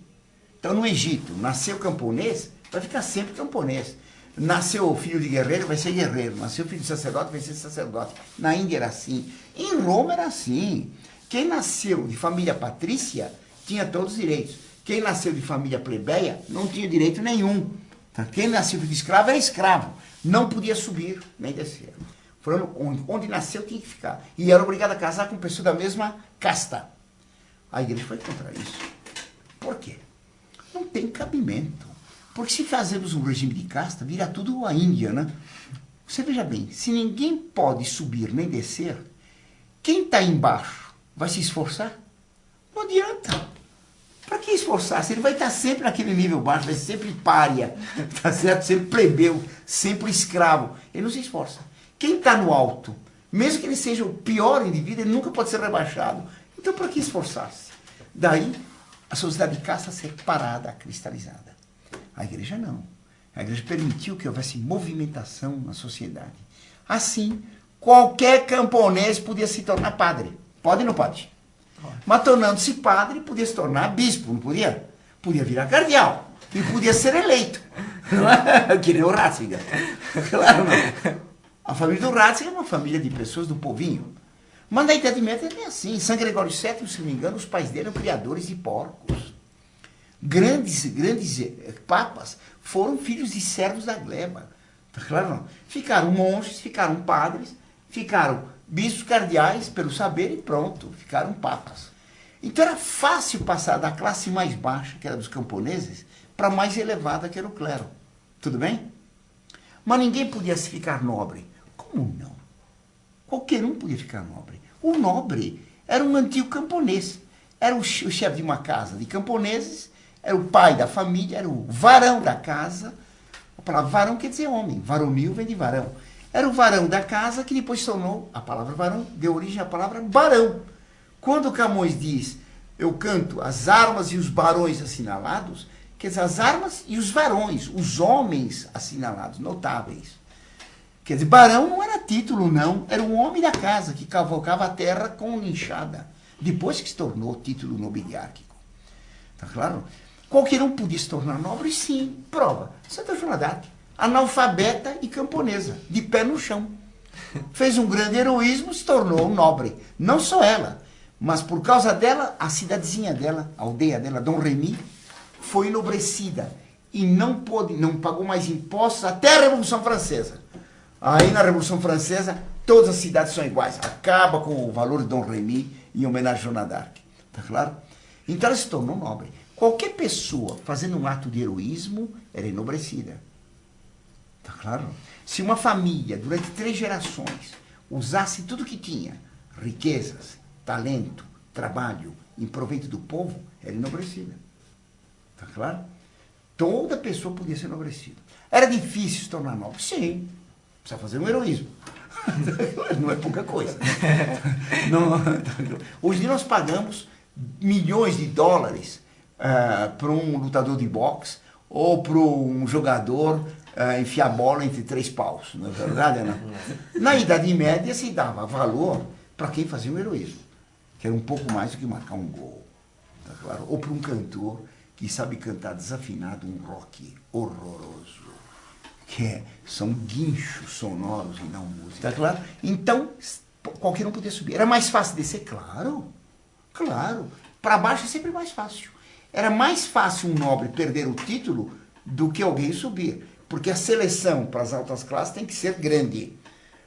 Então no Egito, nasceu camponês, vai ficar sempre camponês. Nasceu filho de guerreiro, vai ser guerreiro. Nasceu filho de sacerdote, vai ser sacerdote. Na Índia era assim. Em Roma era assim. Quem nasceu de família patrícia tinha todos os direitos. Quem nasceu de família plebeia não tinha direito nenhum. Quem nasceu de escravo era escravo. Não podia subir nem descer. Onde nasceu tinha que ficar. E era obrigado a casar com pessoas da mesma casta. A igreja foi contra isso. Por quê? Não tem cabimento. Porque se fazemos um regime de casta, vira tudo a Índia, né? Você veja bem, se ninguém pode subir nem descer, quem está embaixo vai se esforçar? Não adianta. Para que esforçar-se? Ele vai estar sempre naquele nível baixo, vai ser sempre pária, tá certo? Sempre plebeu, sempre escravo. Ele não se esforça. Quem está no alto, mesmo que ele seja o pior indivíduo, ele nunca pode ser rebaixado. Então, para que esforçar-se? Daí, a sociedade de casta ser parada, cristalizada. A igreja não. A igreja permitiu que houvesse movimentação na sociedade. Assim, qualquer camponês podia se tornar padre. Pode ou não pode? Mas tornando-se padre, podia se tornar bispo, não podia? Podia virar cardeal. E podia ser eleito. Não é? Que nem o Ratzinger. Claro, não. A família do Ratzinger é uma família de pessoas do povinho. Mas na Idade Média é assim. São Gregório VII, se não me engano, os pais dele eram criadores de porcos. Grandes papas foram filhos de servos da gleba. Tá claro, não? Ficaram monges, ficaram padres, ficaram bispos cardeais pelo saber e pronto, ficaram papas. Então era fácil passar da classe mais baixa, que era dos camponeses, para a mais elevada, que era o clero. Tudo bem? Mas ninguém podia se ficar nobre. Como não? Qualquer um podia ficar nobre. O nobre era um antigo camponês. Era o chefe de uma casa de camponeses, era o pai da família, era o varão da casa. A palavra varão quer dizer homem. Varonil vem de varão. Era o varão da casa que depois tornou, a palavra varão, deu origem à palavra barão. Quando Camões diz, eu canto as armas e os barões assinalados, quer dizer, as armas e os varões, os homens assinalados, notáveis. Quer dizer, barão não era título, não. Era um homem da casa que cavalcava a terra com linchada. Depois que se tornou título nobiliárquico. Tá claro? Qualquer um podia se tornar nobre, sim. Prova. Santa Joana d'Arc, analfabeta e camponesa, de pé no chão. Fez um grande heroísmo, se tornou nobre. Não só ela, mas por causa dela, a cidadezinha dela, a aldeia dela, Dom Remy, foi enobrecida. E não pagou mais impostos até a Revolução Francesa. Aí na Revolução Francesa, todas as cidades são iguais. Acaba com o valor de Dom Remy em homenagem a Joana d'Arc. Tá claro? Então ela se tornou nobre. Qualquer pessoa fazendo um ato de heroísmo era enobrecida. Tá claro? Se uma família, durante 3 gerações, usasse tudo que tinha, riquezas, talento, trabalho, em proveito do povo, era enobrecida. Tá claro? Toda pessoa podia ser enobrecida. Era difícil se tornar nobre? Sim. Precisa fazer um heroísmo. Não é pouca coisa. Não, hoje em dia nós pagamos milhões de dólares para um lutador de boxe ou para um jogador enfiar a bola entre 3 paus. Não é verdade, Ana? Na Idade Média se dava valor para quem fazia um heroísmo, que era um pouco mais do que marcar um gol. Tá claro? Ou para um cantor que sabe cantar desafinado um rock horroroso. São guinchos sonoros e não música, tá claro? Então, qualquer um podia subir. Era mais fácil descer? Claro, claro. Para baixo é sempre mais fácil. Era mais fácil um nobre perder o título do que alguém subir. Porque a seleção para as altas classes tem que ser grande.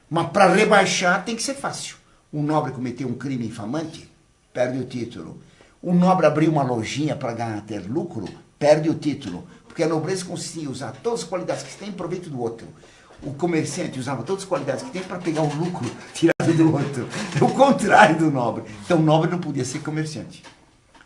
Mas para rebaixar tem que ser fácil. Um nobre cometeu um crime infamante, perde o título. Um nobre abriu uma lojinha para ganhar ter lucro, perde o título. Porque a nobreza consistia em usar todas as qualidades que tem em proveito do outro. O comerciante usava todas as qualidades que tem para pegar o lucro tirado do outro. É o contrário do nobre. Então o nobre não podia ser comerciante.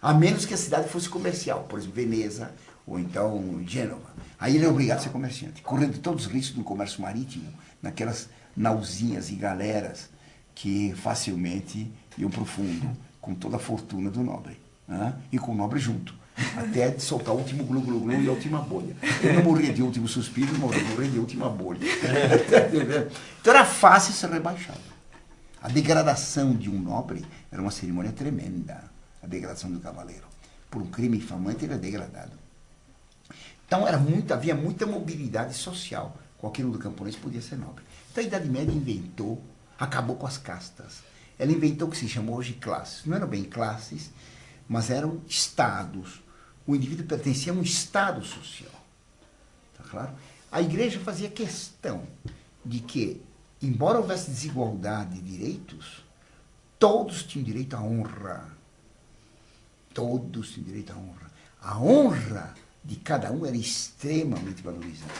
A menos que a cidade fosse comercial. Por exemplo, Veneza ou então Gênova. Aí ele é obrigado a ser comerciante. Correndo todos os riscos do comércio marítimo, naquelas nauzinhas e galeras que facilmente iam para o fundo, com toda a fortuna do nobre. Né? E com o nobre junto. Até de soltar o último glu-glu-glu e a última bolha. Ele não morria de último suspiro, morria de última bolha. Então era fácil ser rebaixado. A degradação de um nobre era uma cerimônia tremenda. A degradação do cavaleiro. Por um crime infamante ele é degradado. Então havia muita mobilidade social. Qualquer um do camponês podia ser nobre. Então a Idade Média acabou com as castas. Ela inventou o que se chama hoje classes. Não eram bem classes, mas eram estados. O indivíduo pertencia a um estado social. Tá claro? A igreja fazia questão de que, embora houvesse desigualdade de direitos, todos tinham direito à honra. Todos tinham direito à honra. A honra de cada um era extremamente valorizada.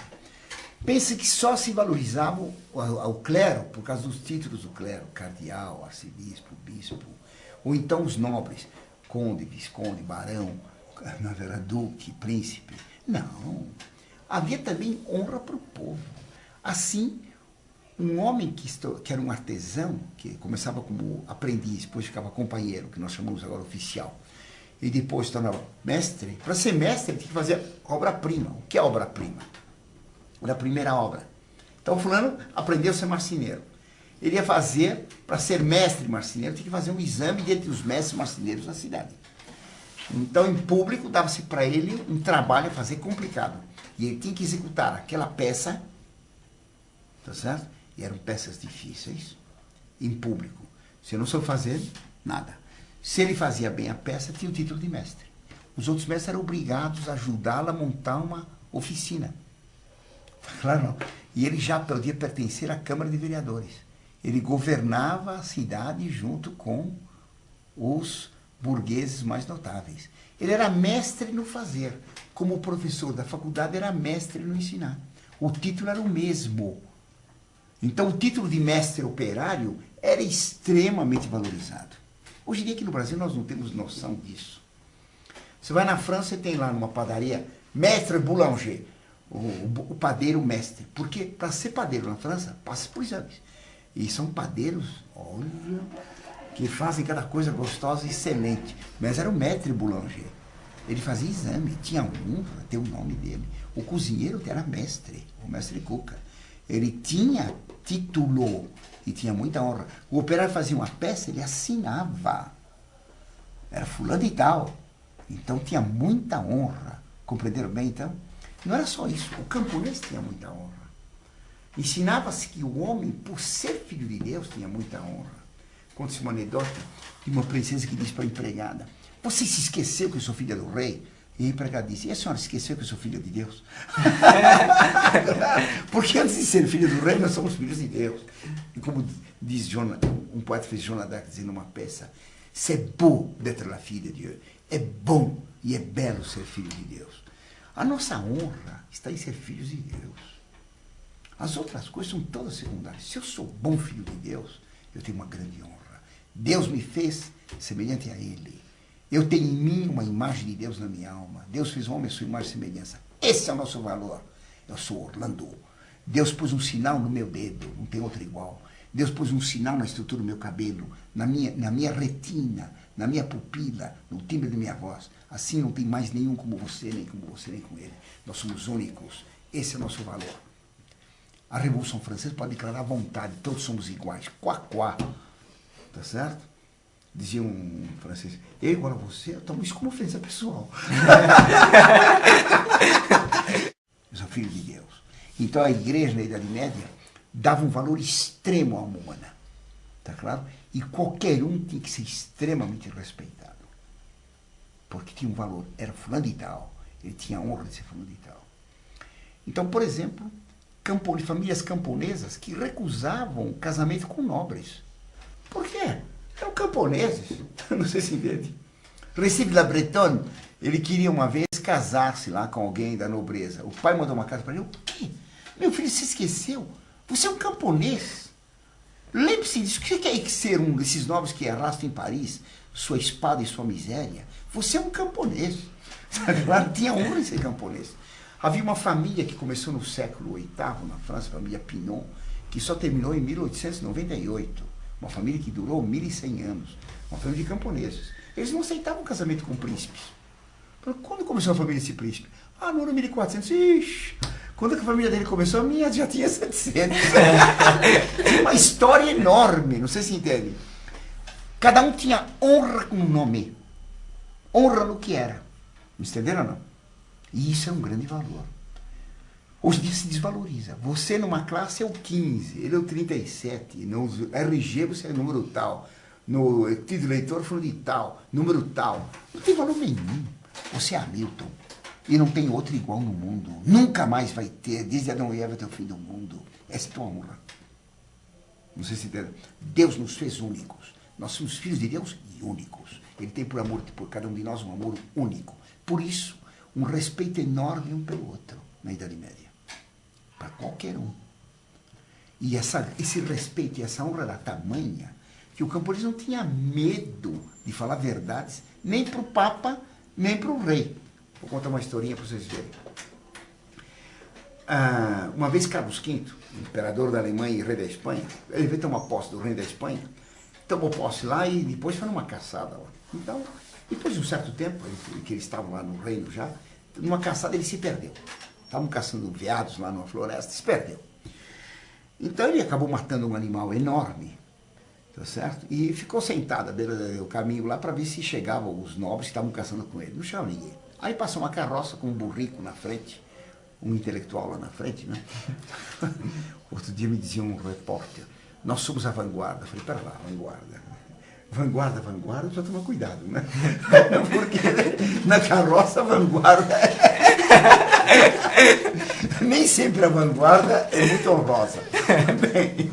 Pensa que só se valorizava o clero, por causa dos títulos do clero, cardeal, arcebispo, bispo, ou então os nobres, conde, visconde, barão, na verdade, duque, príncipe. Não. Havia também honra para o povo. Assim, um homem que era um artesão, que começava como aprendiz, depois ficava companheiro, que nós chamamos agora oficial, e depois se tornava mestre. Para ser mestre, ele tinha que fazer obra-prima. O que é obra-prima? Era a primeira obra. Então, o fulano aprendeu a ser marceneiro. Ele ia fazer, para ser mestre marceneiro, tinha que fazer um exame dentre os mestres marceneiros da cidade. Então, em público, dava-se para ele um trabalho a fazer complicado. E ele tinha que executar aquela peça, tá certo? E eram peças difíceis, em público. Se eu não soube fazer, nada. Se ele fazia bem a peça, tinha o título de mestre. Os outros mestres eram obrigados a ajudá-lo a montar uma oficina. Claro, não. E ele já podia pertencer à Câmara de Vereadores. Ele governava a cidade junto com os burgueses mais notáveis. Ele era mestre no fazer, como o professor da faculdade era mestre no ensinar. O título era o mesmo. Então, o título de mestre operário era extremamente valorizado. Hoje em dia, aqui no Brasil, nós não temos noção disso. Você vai na França e tem lá numa padaria, maître boulanger, o padeiro mestre. Porque para ser padeiro na França, passa por exames. E são padeiros, olha, que fazem cada coisa gostosa e excelente. Mas era o maître boulanger. Ele fazia exame, tinha honra, tem o nome dele. O cozinheiro era mestre, o mestre Cuca. Ele tinha título e tinha muita honra. O operário fazia uma peça, ele assinava. Era fulano e tal. Então tinha muita honra. Compreenderam bem, então? Não era só isso. O camponês tinha muita honra. Ensinava-se que o homem, por ser filho de Deus, tinha muita honra. Conta-se uma anedota de uma princesa que disse para a empregada: você se esqueceu que eu sou filha do rei? E a empregada disse: e a senhora esqueceu que eu sou filha de Deus? Porque antes de ser filho do rei, nós somos filhos de Deus. E como diz um poeta fez Joan d'Arc dizendo numa peça: c'est beau d'être la fille de Dieu. É bom e é belo ser filho de Deus. A nossa honra está em ser filhos de Deus. As outras coisas são todas secundárias. Se eu sou bom filho de Deus, eu tenho uma grande honra. Deus me fez semelhante a Ele. Eu tenho em mim uma imagem de Deus na minha alma. Deus fez o homem a sua imagem e semelhança. Esse é o nosso valor. Eu sou Orlando. Deus pôs um sinal no meu dedo, não tem outro igual. Deus pôs um sinal na estrutura do meu cabelo, na minha retina, na minha pupila, no timbre da minha voz. Assim não tem mais nenhum como você, nem com ele. Nós somos únicos. Esse é o nosso valor. A Revolução Francesa pode declarar à vontade, todos somos iguais. Quá, quá. Tá certo? Dizia um francês: eu igual a você? Eu tomo isso como ofensa pessoal. Eu sou filho de Deus. Então a igreja na Idade Média dava um valor extremo à alma humana. Tá claro? E qualquer um tinha que ser extremamente respeitado. Porque tinha um valor. Era fulano de tal. Ele tinha a honra de ser fulano de tal. Então, por exemplo, famílias camponesas que recusavam casamento com nobres. Por quê? Eram camponeses. Não sei se entende. Recife de la Bretonne, ele queria uma vez casar-se lá com alguém da nobreza. O pai mandou uma carta para ele: o quê? Meu filho, você esqueceu? Você é um camponês. Lembre-se disso. O que você quer ser um desses nobres que arrastam em Paris sua espada e sua miséria? Você é um camponês. Claro, tinha honra em ser camponês. Havia uma família que começou no século VIII na França, a família Pinon, que só terminou em 1898. Uma família que durou 1100 anos. Uma família de camponeses. Eles não aceitavam casamento com príncipes. Quando começou a família desse príncipe? Ah, no ano 1400. Ixi, quando a família dele começou, a minha já tinha 700. Tinha uma história enorme, não sei se entende. Cada um tinha honra com o nome. Honra no que era. Me entenderam ou não? E isso é um grande valor. Hoje em dia se desvaloriza. Você numa classe é o 15, ele é o 37, no RG você é número tal, no título de eleitor foi de tal, número tal. Não tem valor nenhum. Você é Hamilton e não tem outro igual no mundo. Nunca mais vai ter, desde Adão e Eva até o fim do mundo. Essa é a tua honra. Não sei se entende. Deus nos fez únicos. Nós somos filhos de Deus e únicos. Ele tem por cada um de nós um amor único. Por isso, um respeito enorme um pelo outro na Idade Média. Para qualquer um. E esse respeito e essa honra era tamanha que o camponês não tinha medo de falar verdades nem para o Papa, nem para o rei. Vou contar uma historinha para vocês verem. Uma vez Carlos V, imperador da Alemanha e rei da Espanha, ele veio tomar posse do rei da Espanha, tomou posse lá e depois foi numa caçada lá. Então, depois de um certo tempo, que eles estavam lá no reino já, numa caçada ele se perdeu. Estavam caçando veados lá numa floresta, se perdeu. Então ele acabou matando um animal enorme, tá certo? E ficou sentado à beira do caminho lá para ver se chegavam os nobres que estavam caçando com ele. Não chegava ninguém. Aí passou uma carroça com um burrico na frente, um intelectual lá na frente, né? Outro dia me dizia um repórter: nós somos a vanguarda. Eu falei: pera lá, vanguarda. Vanguarda, precisa tomar cuidado, né? Porque na carroça a vanguarda nem sempre a vanguarda é muito honrosa. Bem,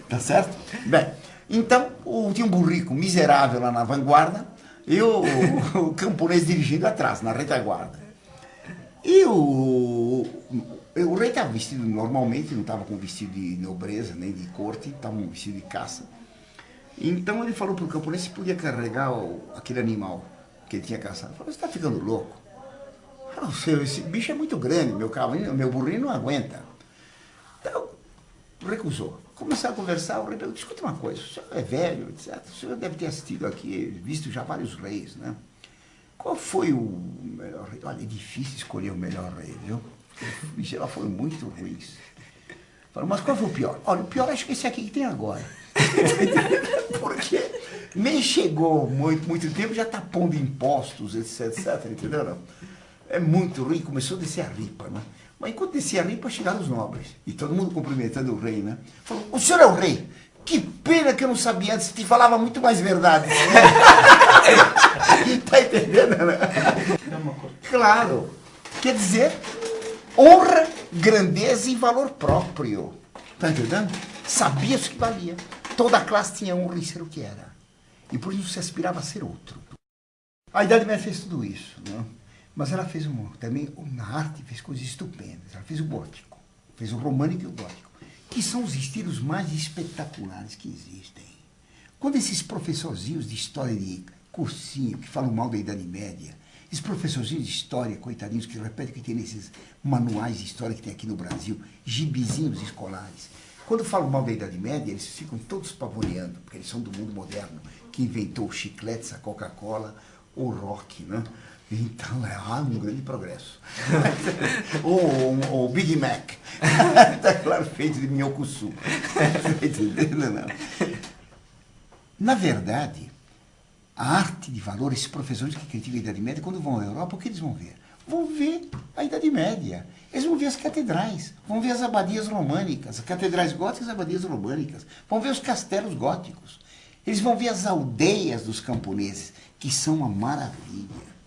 tá certo? Bem, então tinha um burrico miserável lá na vanguarda e o camponês dirigindo atrás, na retaguarda. E o rei estava vestido normalmente, não estava com vestido de nobreza nem de corte, estava com vestido de caça. Então ele falou para o camponês se podia carregar aquele animal que ele tinha caçado. Ele falou: você está ficando louco? Esse bicho é muito grande, meu burrinho não aguenta. Então, recusou. Começaram a conversar, o rei perguntou: escuta uma coisa, o senhor é velho, etc. O senhor deve ter assistido aqui, visto já vários reis, né? Qual foi o melhor rei? Olha, é difícil escolher o melhor rei, viu? Em geral foram muito ruins. Falou, mas qual foi o pior? Olha, o pior acho que esse aqui que tem agora. Porque nem chegou muito tempo, já está pondo impostos, etc, entendeu? Não? É muito ruim, começou a descer a ripa, né? Mas enquanto descia a ripa, chegaram os nobres. E todo mundo cumprimentando o rei, né? Falou, o senhor é o rei. Que pena que eu não sabia antes, te falava muito mais verdade. Tá entendendo, né? Claro. Quer dizer, honra, grandeza e valor próprio. Tá entendendo? Sabia-se que valia. Toda a classe tinha honra em ser o que era. E por isso se aspirava a ser outro. A Idade Média fez tudo isso, né? Mas ela fez também, na arte, fez coisas estupendas. Ela fez o gótico, fez o românico e o gótico, que são os estilos mais espetaculares que existem. Quando esses professorzinhos de história de cursinho, que falam mal da Idade Média, esses professorzinhos de história, coitadinhos, que repetem que tem nesses manuais de história que tem aqui no Brasil, gibizinhos escolares, quando falam mal da Idade Média, eles ficam todos pavoneando, porque eles são do mundo moderno, que inventou o chiclete, a Coca-Cola, o rock, né? Então, um grande progresso. o Big Mac. Está claro, feito de minhocuçu. Entendeu? Não. Na verdade, a arte de valor, esses professores que criticam a Idade Média, quando vão à Europa, o que eles vão ver? Vão ver a Idade Média. Eles vão ver as catedrais, vão ver as abadias românicas, as catedrais góticas e as abadias românicas, vão ver os castelos góticos. Eles vão ver as aldeias dos camponeses, que são uma maravilha.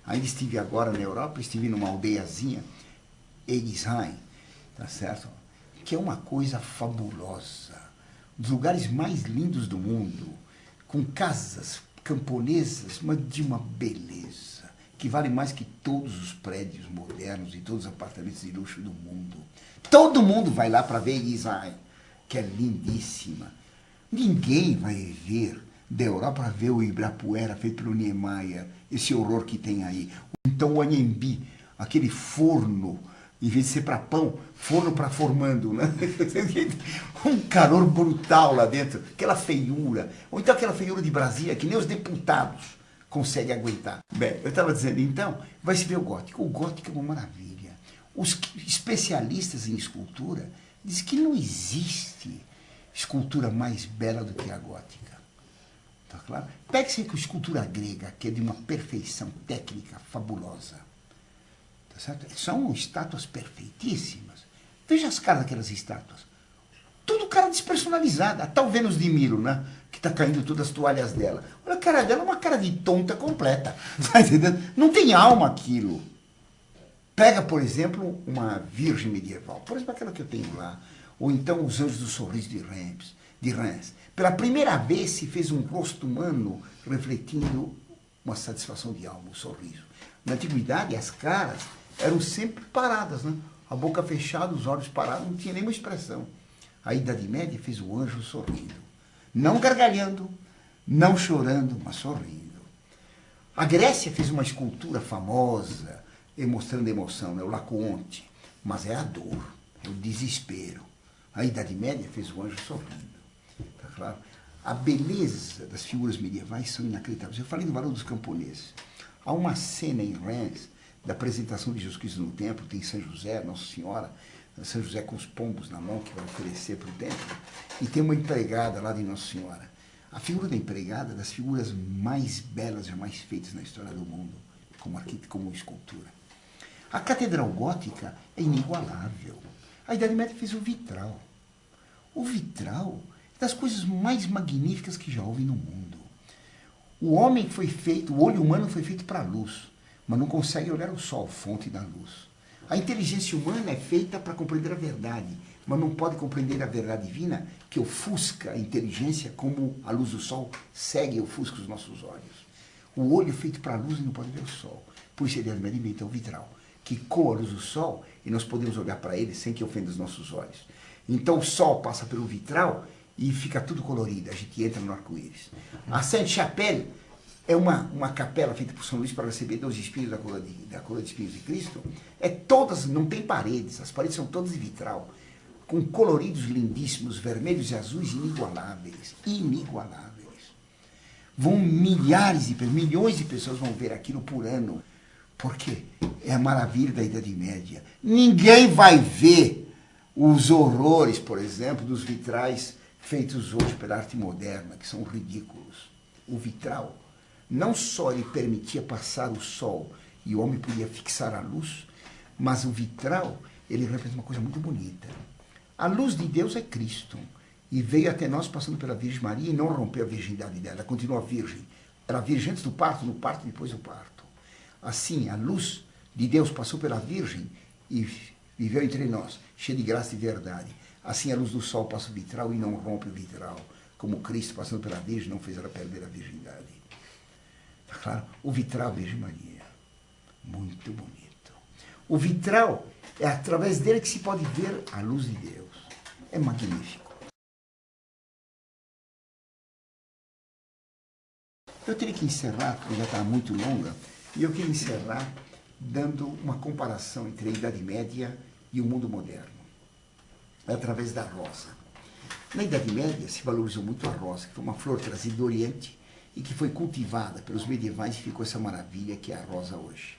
Ainda estive agora na Europa, estive numa aldeiazinha, Egisheim, tá certo? Que é uma coisa fabulosa. Um dos lugares mais lindos do mundo, com casas camponesas, mas de uma beleza, que vale mais que todos os prédios modernos e todos os apartamentos de luxo do mundo. Todo mundo vai lá para ver Egisheim, que é lindíssima. Ninguém vai ver da Europa para ver o Ibirapuera feito pelo Niemeyer, esse horror que tem aí. Então o Anhembi, aquele forno, em vez de ser para pão, forno para formando, né? Um calor brutal lá dentro, aquela feiura, ou então aquela feiura de Brasília, que nem os deputados conseguem aguentar. Bem, eu estava dizendo, então, vai se ver o gótico. O gótico é uma maravilha. Os especialistas em escultura dizem que não existe escultura mais bela do que a gótica. Tá claro? Pegue-se com a escultura grega, que é de uma perfeição técnica fabulosa. Tá certo? São estátuas perfeitíssimas. Veja as caras daquelas estátuas. Tudo cara despersonalizada. A tal Vênus de Milo, né? Que está caindo todas as toalhas dela. Olha a cara dela, é uma cara de tonta completa. Tá entendendo? Não tem alma aquilo. Pega, por exemplo, uma virgem medieval. Por exemplo, aquela que eu tenho lá. Ou então os Anjos do Sorriso de Reims. Pela primeira vez se fez um rosto humano refletindo uma satisfação de alma, um sorriso. Na antiguidade, as caras eram sempre paradas, né? A boca fechada, os olhos parados, não tinha nenhuma expressão. A Idade Média fez o anjo sorrindo. Não gargalhando, não chorando, mas sorrindo. A Grécia fez uma escultura famosa, mostrando emoção, né? O Laocoonte. Mas é a dor, é o desespero. A Idade Média fez o anjo sorrindo. Tá claro? A beleza das figuras medievais são inacreditáveis. Eu falei do valor dos camponeses. Há uma cena em Reims da apresentação de Jesus Cristo no templo, tem São José, Nossa Senhora, São José com os pombos na mão que vai oferecer para o templo, e tem uma empregada lá de Nossa Senhora. A figura da empregada é das figuras mais belas jamais feitas na história do mundo, como escultura. A Catedral Gótica é inigualável. A Idade Média fez o vitral. O vitral é das coisas mais magníficas que já houve no mundo. O homem foi feito, o olho humano foi feito para a luz, mas não consegue olhar o sol, fonte da luz. A inteligência humana é feita para compreender a verdade, mas não pode compreender a verdade divina que ofusca a inteligência como a luz do sol segue e ofusca os nossos olhos. O olho é feito para a luz e não pode ver o sol. Por isso ele inventa o vitral, que coa a luz do sol e nós podemos olhar para ele sem que ofenda os nossos olhos. Então o sol passa pelo vitral e fica tudo colorido, a gente entra no arco-íris. A Sainte-Chapelle é uma capela feita por São Luís para receber 12 espinhos da coroa de espinhos de Cristo. Não tem paredes, as paredes são todas de vitral, com coloridos lindíssimos, vermelhos e azuis inigualáveis. Inigualáveis. Milhões de pessoas vão ver aquilo por ano, porque é a maravilha da Idade Média. Ninguém vai ver os horrores, por exemplo, dos vitrais feitos hoje pela arte moderna, que são ridículos. O vitral, não só ele permitia passar o sol e o homem podia fixar a luz, mas o vitral, ele representa uma coisa muito bonita. A luz de Deus é Cristo, e veio até nós passando pela Virgem Maria e não rompeu a virgindade dela, ela continua virgem. Era virgem antes do parto, no parto e depois do parto. Assim, a luz de Deus passou pela Virgem e viveu entre nós, cheia de graça e verdade. Assim, a luz do sol passa o vitral e não rompe o vitral, como Cristo, passando pela Virgem, não fez ela perder a virgindade. Tá claro? O vitral, Virgem Maria, muito bonito. O vitral, é através dele que se pode ver a luz de Deus. É magnífico. Eu teria que encerrar, porque já está muito longa, e eu queria encerrar dando uma comparação entre a Idade Média e o mundo moderno, através da rosa. Na Idade Média se valorizou muito a rosa, que foi uma flor trazida do Oriente e que foi cultivada pelos medievais e ficou essa maravilha que é a rosa hoje.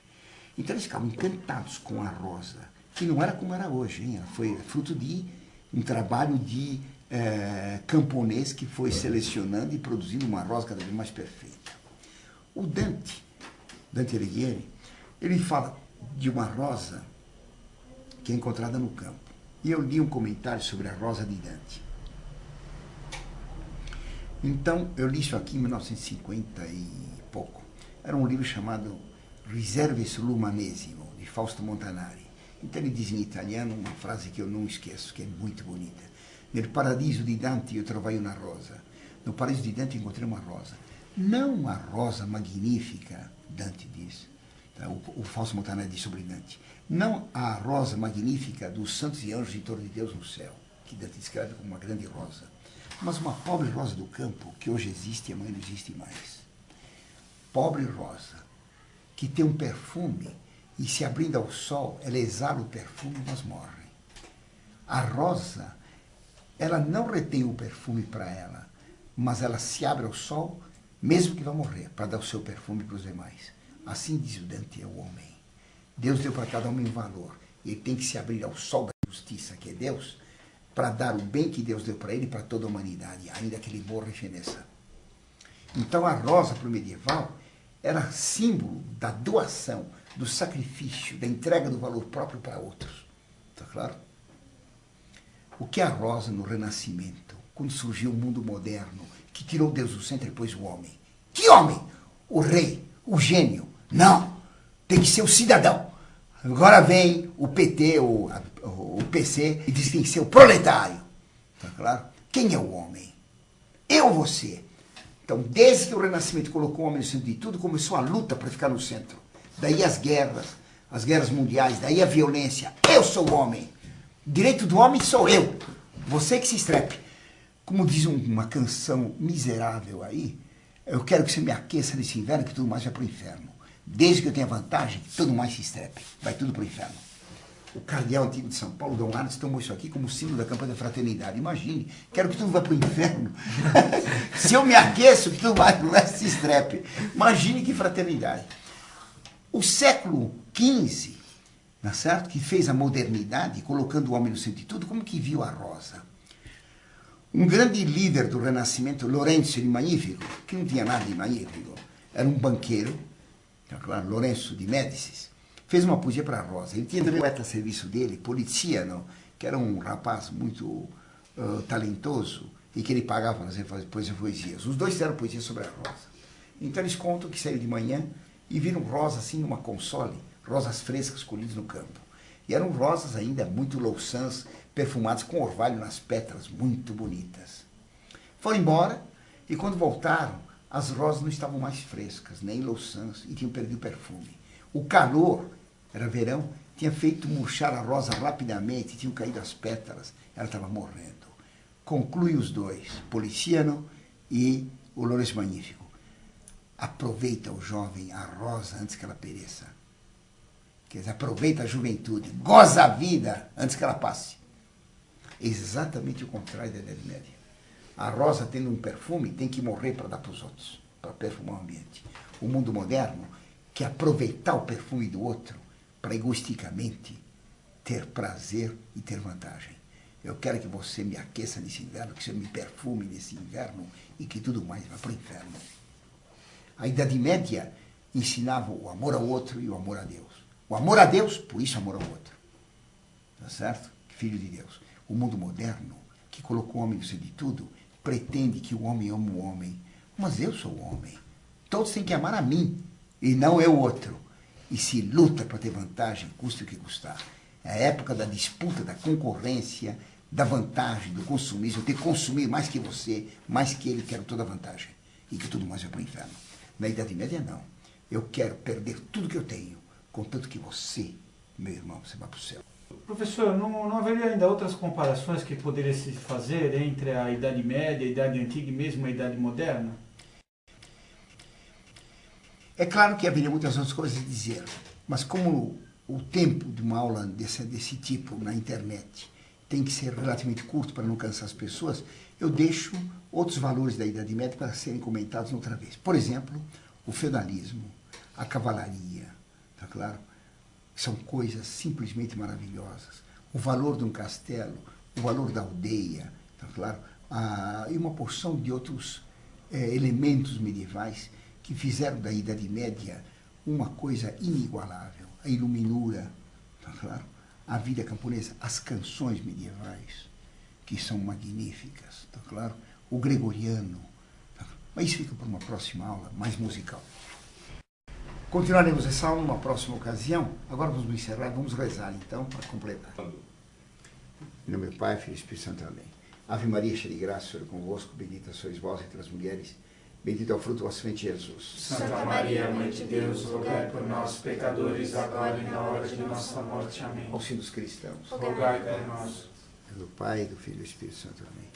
Então eles ficavam encantados com a rosa, que não era como era hoje, hein? Ela foi fruto de um trabalho de camponês que foi selecionando e produzindo uma rosa cada vez mais perfeita. O Dante Alighieri, ele fala de uma rosa que é encontrada no campo. E eu li um comentário sobre a rosa de Dante. Então, eu li isso aqui em 1950 e pouco. Era um livro chamado Riserve sull'Umanesimo, de Fausto Montanari. Então ele diz em italiano uma frase que eu não esqueço, que é muito bonita. Nel paradiso di Dante io trovai una rosa. No paraíso de Dante encontrei uma rosa. Não a rosa magnífica, Dante diz, tá? O Fausto Montanari diz sobre Dante. Não a rosa magnífica dos santos e anjos em torno de Deus no céu, que Dante descreve como uma grande rosa, mas uma pobre rosa do campo, que hoje existe e amanhã não existe mais. Pobre rosa, que tem um perfume e se abrindo ao sol, ela exala o perfume e nós morre. A rosa, ela não retém o perfume para ela, mas ela se abre ao sol, mesmo que vá morrer, para dar o seu perfume para os demais. Assim diz o Dante, é o homem. Deus deu para cada homem um valor. Ele tem que se abrir ao sol da justiça, que é Deus, para dar o bem que Deus deu para ele e para toda a humanidade, ainda que ele morra e feneça. Então a rosa para o medieval era símbolo da doação, do sacrifício, da entrega do valor próprio para outros. Está claro? O que é a rosa no Renascimento, quando surgiu o mundo moderno, que tirou Deus do centro e pôs o homem? Que homem? O rei, o gênio. Não, tem que ser o cidadão. Agora vem o PT, o PC, e diz que tem que ser o proletário. Está claro? Quem é o homem? Eu ou você? Então, desde que o Renascimento colocou o homem no centro de tudo, começou a luta para ficar no centro. Daí as guerras mundiais, daí a violência. Eu sou o homem. Direito do homem sou eu. Você que se estrepe. Como diz uma canção miserável aí, eu quero que você me aqueça nesse inverno, que tudo mais vai para o inferno. Desde que eu tenha vantagem, tudo mais se estrepe. Vai tudo para o inferno. O cardeal antigo de São Paulo, Dom Arnes, tomou isso aqui como símbolo da campanha da fraternidade. Imagine, quero que tudo vá para o inferno. Se eu me aqueço, que tudo mais se estrepe. Imagine que fraternidade. O século XV, não é certo? Que fez a modernidade, colocando o homem no centro de tudo, como que viu a rosa? Um grande líder do Renascimento, Lourenço il Magnifico, que não tinha nada de magnífico, era um banqueiro, tá claro, Lourenço de Médicis, fez uma poesia para a rosa. Ele tinha um poeta a serviço dele, Poliziano, que era um rapaz muito talentoso e que ele pagava para fazer poesias. Os dois fizeram poesia sobre a rosa. Então eles contam que saíram de manhã e viram rosas assim numa console, rosas frescas colhidas no campo. E eram rosas ainda muito louçãs, perfumadas com orvalho nas pétalas, muito bonitas. Foram embora e quando voltaram, as rosas não estavam mais frescas, nem louçãs, e tinham perdido o perfume. O calor, era verão, tinha feito murchar a rosa rapidamente, tinham caído as pétalas, ela estava morrendo. Conclui os dois, Poliziano e o Lourenço Magnífico. Aproveita o jovem, a rosa, antes que ela pereça. Quer dizer, aproveita a juventude, goza a vida antes que ela passe. Exatamente o contrário da Idade Média. A rosa, tendo um perfume, tem que morrer para dar para os outros, para perfumar o ambiente. O mundo moderno quer aproveitar o perfume do outro para egoisticamente ter prazer e ter vantagem. Eu quero que você me aqueça nesse inverno, que você me perfume nesse inverno e que tudo mais vá para o inferno. A Idade Média ensinava o amor ao outro e o amor a Deus. O amor a Deus, por isso amor ao outro. Tá certo? Filho de Deus. O mundo moderno, que colocou o homem no centro de tudo, pretende que o homem ame o homem. Mas eu sou o homem. Todos têm que amar a mim e não eu o outro. E se luta para ter vantagem, custe o que custar. É a época da disputa, da concorrência, da vantagem, do consumismo. Eu tenho que consumir mais que você, mais que ele, quero toda a vantagem. E que tudo mais vai para o inferno. Na Idade Média, não. Eu quero perder tudo que eu tenho, contanto que você, meu irmão, você vá para o céu. Professor, não haveria ainda outras comparações que poderia se fazer entre a Idade Média, a Idade Antiga e mesmo a Idade Moderna? É claro que haveria muitas outras coisas a dizer, mas como o tempo de uma aula desse tipo na internet tem que ser relativamente curto para não cansar as pessoas, eu deixo outros valores da Idade Média para serem comentados outra vez. Por exemplo, o feudalismo, a cavalaria, tá claro? São coisas simplesmente maravilhosas. O valor de um castelo, o valor da aldeia, tá claro? E uma porção de outros elementos medievais que fizeram da Idade Média uma coisa inigualável. A iluminura, tá claro? A vida camponesa, as canções medievais, que são magníficas, tá claro? O gregoriano. Tá? Mas isso fica para uma próxima aula, mais musical. Continuaremos essa aula numa próxima ocasião. Agora vamos encerrar, vamos rezar então, para completar. Em nome do Pai, Filho e Espírito Santo. Amém. Ave Maria, cheia de graça, o Senhor é convosco, bendita sois vós entre as mulheres, bendito é o fruto do vosso ventre, Jesus. Santa Maria, Mãe de Deus, rogai por nós, pecadores, agora e na hora de nossa morte. Amém. Auxílio dos cristãos. Rogai por nós. Em nome do Pai, do Filho e do Espírito Santo. Amém.